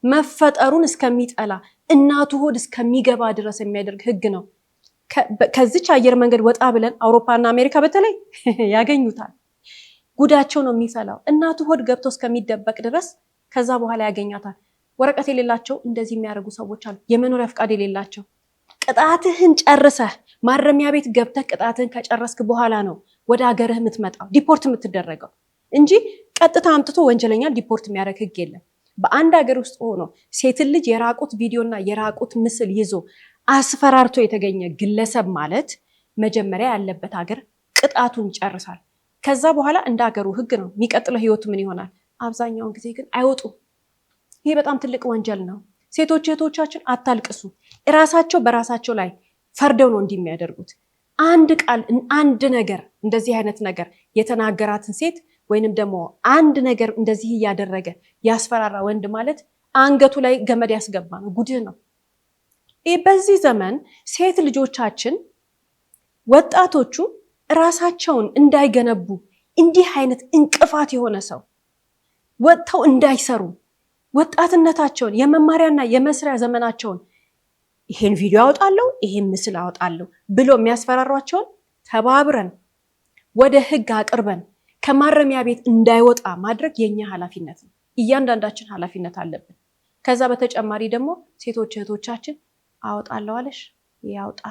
መፈጠሩን እስከሚጠላ እናቱ ሆድ እስከሚገባ ድረስ የሚያደርግ ህግ ነው። ከዚች አየር መንገድ ወጣ ብለን አውሮፓና አሜሪካ በተለይ ያገኙታል። ጉዳቸው ነው የሚፈላው። እናቱ ሆድ ገብቶ እስከሚደበቅ ድረስ ከዛ በኋላ ያገኛታል። ወረቀት የሌላቸው እንደዚህ የሚያደርጉ ሰዎች አሉ። የመኖሪያ ፍቃድ የሌላቸው። ቅጣትህን ጨርሰህ ማረሚያ ቤት ገብተህ ቅጣትህን ከጨረስክ በኋላ ነው ወደ ሀገርህ የምትመጣው ዲፖርት የምትደረገው እንጂ ቀጥታ አምጥቶ ወንጀለኛ ዲፖርት የሚያደርግ ህግ የለም። በአንድ ሀገር ውስጥ ሆኖ ሴትን ልጅ የራቁት ቪዲዮና የራቁት ምስል ይዞ አስፈራርቶ የተገኘ ግለሰብ ማለት መጀመሪያ ያለበት ሀገር ቅጣቱን ይጨርሳል። ከዛ በኋላ እንደ ሀገሩ ህግ ነው የሚቀጥለው ህይወቱ ምን ይሆናል። አብዛኛውን ጊዜ ግን አይወጡም። ይሄ በጣም ትልቅ ወንጀል ነው። ሴቶች እህቶቻችን አታልቅሱ። እራሳቸው በራሳቸው ላይ ፈርደው ነው እንዲህ የሚያደርጉት። አንድ ቃል አንድ ነገር እንደዚህ አይነት ነገር የተናገራትን ሴት ወይንም ደግሞ አንድ ነገር እንደዚህ እያደረገ ያስፈራራ ወንድ ማለት አንገቱ ላይ ገመድ ያስገባ ነው፣ ጉድህ ነው። ይህ በዚህ ዘመን ሴት ልጆቻችን ወጣቶቹ ራሳቸውን እንዳይገነቡ እንዲህ አይነት እንቅፋት የሆነ ሰው ወጥተው እንዳይሰሩ ወጣትነታቸውን የመማሪያና የመስሪያ ዘመናቸውን ይሄን ቪዲዮ አወጣለሁ፣ ይሄን ምስል አወጣለሁ ብሎ የሚያስፈራሯቸውን ተባብረን ወደ ህግ አቅርበን ከማረሚያ ቤት እንዳይወጣ ማድረግ የኛ ኃላፊነት ነው። እያንዳንዳችን ኃላፊነት አለብን። ከዛ በተጨማሪ ደግሞ ሴቶች እህቶቻችን አወጣለሁ አለሽ ያውጣ።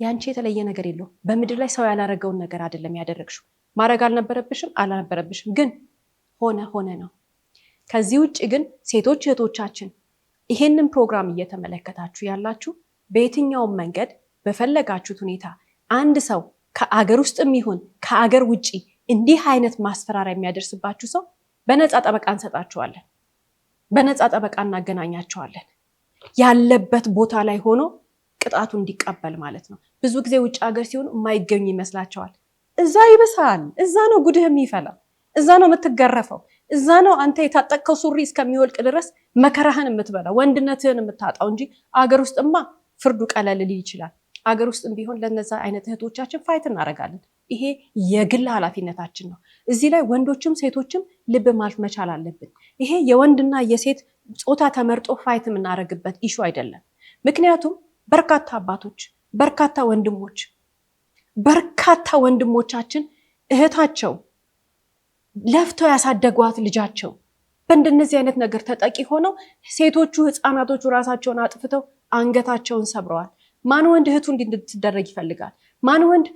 ያንቺ የተለየ ነገር የለው። በምድር ላይ ሰው ያላረገውን ነገር አይደለም ያደረግሽው። ማድረግ አልነበረብሽም፣ ግን ሆነ ነው። ከዚህ ውጭ ግን ሴቶች እህቶቻችን ይሄንን ፕሮግራም እየተመለከታችሁ ያላችሁ በየትኛውም መንገድ በፈለጋችሁት ሁኔታ አንድ ሰው ከአገር ውስጥም ይሁን ከአገር ውጪ እንዲህ አይነት ማስፈራሪያ የሚያደርስባችሁ ሰው በነፃ ጠበቃ እንሰጣችኋለን። በነፃ ጠበቃ እናገናኛቸዋለን። ያለበት ቦታ ላይ ሆኖ ቅጣቱ እንዲቀበል ማለት ነው። ብዙ ጊዜ ውጭ ሀገር ሲሆን የማይገኙ ይመስላቸዋል። እዛ ይብሳል። እዛ ነው ጉድህ የሚፈላ። እዛ ነው የምትገረፈው። እዛ ነው አንተ የታጠቅከው ሱሪ እስከሚወልቅ ድረስ መከራህን የምትበላው፣ ወንድነትህን የምታጣው እንጂ አገር ውስጥማ ፍርዱ ቀለል ሊል ይችላል። አገር ውስጥም ቢሆን ለነዛ አይነት እህቶቻችን ፋይት እናደርጋለን። ይሄ የግል ኃላፊነታችን ነው። እዚህ ላይ ወንዶችም ሴቶችም ልብ ማለት መቻል አለብን። ይሄ የወንድና የሴት ጾታ ተመርጦ ፋይት የምናደርግበት ኢሹ አይደለም። ምክንያቱም በርካታ አባቶች፣ በርካታ ወንድሞቻችን እህታቸው ለፍተው ያሳደጓት ልጃቸው በእንደነዚህ አይነት ነገር ተጠቂ ሆነው ሴቶቹ ህፃናቶቹ ራሳቸውን አጥፍተው አንገታቸውን ሰብረዋል። ማን ወንድ እህቱ እንድትደረግ ይፈልጋል? ማን ወንድ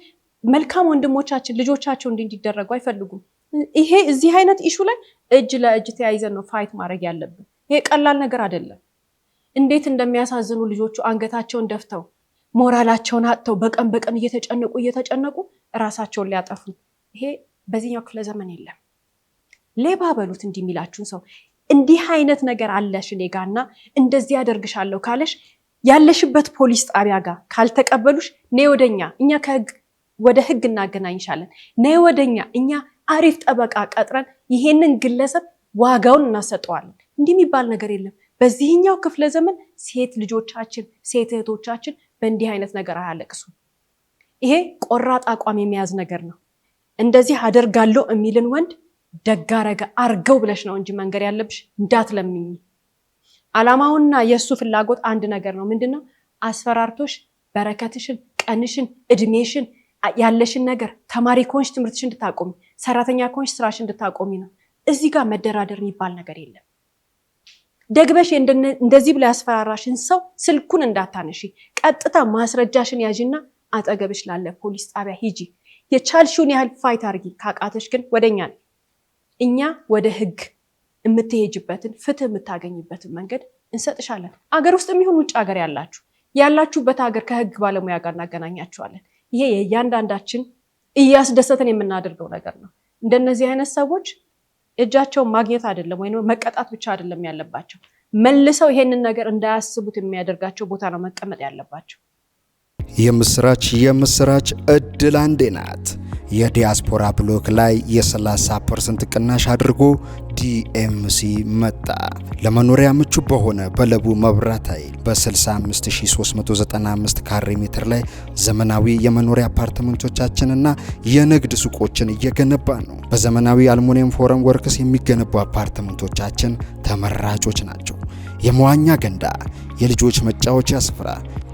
መልካም ወንድሞቻችን ልጆቻቸው እንዲደረጉ አይፈልጉም? ይሄ እዚህ አይነት ኢሹ ላይ እጅ ለእጅ ተያይዘን ነው ፋይት ማድረግ ያለብን። ይሄ ቀላል ነገር አይደለም። እንዴት እንደሚያሳዝኑ ልጆቹ አንገታቸውን ደፍተው ሞራላቸውን አጥተው በቀን እየተጨነቁ ራሳቸውን ሊያጠፉ። ይሄ በዚህኛው ክፍለ ዘመን የለም። ሌባ በሉት እንዲህ የሚላችሁን ሰው እንዲህ አይነት ነገር አለሽ እኔ ጋርና እንደዚህ ያደርግሻለሁ ካለሽ ያለሽበት ፖሊስ ጣቢያ ጋር ካልተቀበሉሽ ነይ ወደኛ፣ እኛ ወደ ህግ እናገናኝሻለን። ነይ ወደኛ፣ እኛ አሪፍ ጠበቃ ቀጥረን ይሄንን ግለሰብ ዋጋውን እናሰጠዋለን። እንዲህ የሚባል ነገር የለም። በዚህኛው ክፍለ ዘመን ሴት ልጆቻችን፣ ሴት እህቶቻችን በእንዲህ አይነት ነገር አያለቅሱ። ይሄ ቆራጥ አቋም የሚያዝ ነገር ነው። እንደዚህ አደርጋለሁ የሚልን ወንድ ደጋረገ አርገው ብለሽ ነው እንጂ መንገር ያለብሽ እንዳትለምኝ። ዓላማውና የእሱ ፍላጎት አንድ ነገር ነው። ምንድነው? አስፈራርቶሽ በረከትሽን፣ ቀንሽን፣ እድሜሽን፣ ያለሽን ነገር ተማሪ ከሆንሽ ትምህርትሽን እንድታቆሚ፣ ሰራተኛ ከሆንሽ ስራሽን እንድታቆሚ ነው። እዚህ ጋር መደራደር የሚባል ነገር የለም። ደግበሽ እንደዚህ ብላ ያስፈራራሽን ሰው ስልኩን እንዳታነሺ፣ ቀጥታ ማስረጃሽን ያዥና አጠገብሽ ላለ ፖሊስ ጣቢያ ሂጂ። የቻልሽውን ያህል ፋይት አርጊ። ካቃተሽ ግን ወደኛ ነው። እኛ ወደ ህግ የምትሄጅበትን ፍትህ የምታገኝበትን መንገድ እንሰጥሻለን። አገር ውስጥ የሚሆን ውጭ ሀገር ያላችሁበት ሀገር ከህግ ባለሙያ ጋር እናገናኛችኋለን። ይሄ የእያንዳንዳችን እያስደሰተን የምናደርገው ነገር ነው። እንደነዚህ አይነት ሰዎች እጃቸውን ማግኘት አይደለም ወይም መቀጣት ብቻ አይደለም ያለባቸው፣ መልሰው ይሄንን ነገር እንዳያስቡት የሚያደርጋቸው ቦታ ነው መቀመጥ ያለባቸው። የምስራች እድል አንዴ ናት። የዲያስፖራ ብሎክ ላይ የ30% ቅናሽ አድርጎ ዲኤምሲ መጣ። ለመኖሪያ ምቹ በሆነ በለቡ መብራት ኃይል በ65395 ካሬ ሜትር ላይ ዘመናዊ የመኖሪያ አፓርትመንቶቻችንና የንግድ ሱቆችን እየገነባ ነው። በዘመናዊ አልሙኒየም ፎረም ወርክስ የሚገነቡ አፓርትመንቶቻችን ተመራጮች ናቸው። የመዋኛ ገንዳ፣ የልጆች መጫወቻ ስፍራ፣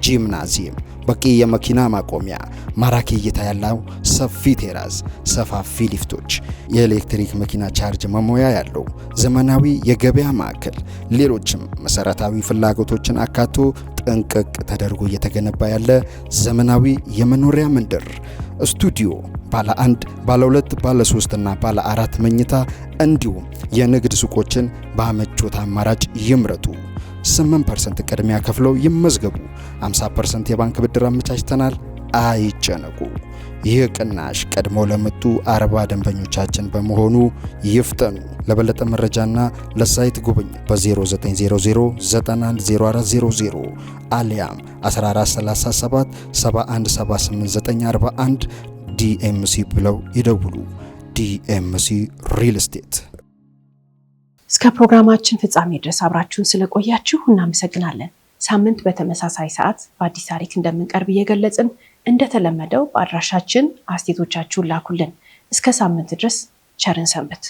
ጂምናዚየም፣ በቂ የመኪና ማቆሚያ፣ ማራኪ እይታ ያለው ሰፊ ቴራዝ፣ ሰፋፊ ሊፍቶች፣ የኤሌክትሪክ መኪና ቻርጅ መሙያ ያለው ዘመናዊ የገበያ ማዕከል፣ ሌሎችም መሰረታዊ ፍላጎቶችን አካቶ ጥንቅቅ ተደርጎ እየተገነባ ያለ ዘመናዊ የመኖሪያ መንደር፣ ስቱዲዮ፣ ባለ 1፣ ባለ 2፣ ባለ 3 እና ባለ 4 መኝታ እንዲሁም የንግድ ሱቆችን በአመቾት አማራጭ ይምረጡ። 8% ቅድሚያ ከፍለው ይመዝገቡ። 50% የባንክ ብድር አመቻችተናል። አይጨነቁ። ይህ ቅናሽ ቀድሞ ለመጡ 40 ደንበኞቻችን በመሆኑ ይፍጠኑ። ለበለጠ መረጃና ለሳይት ጉብኝ በ0900 910400 አሊያም 1437 7178941 ዲኤምሲ ብለው ይደውሉ። ዲኤምሲ ሪል ስቴት። እስከ ፕሮግራማችን ፍጻሜ ድረስ አብራችሁን ስለቆያችሁ እናመሰግናለን። ሳምንት በተመሳሳይ ሰዓት በአዲስ ታሪክ እንደምንቀርብ እየገለጽን እንደተለመደው በአድራሻችን አስተያየቶቻችሁን ላኩልን። እስከ ሳምንት ድረስ ቸርን ሰንብት።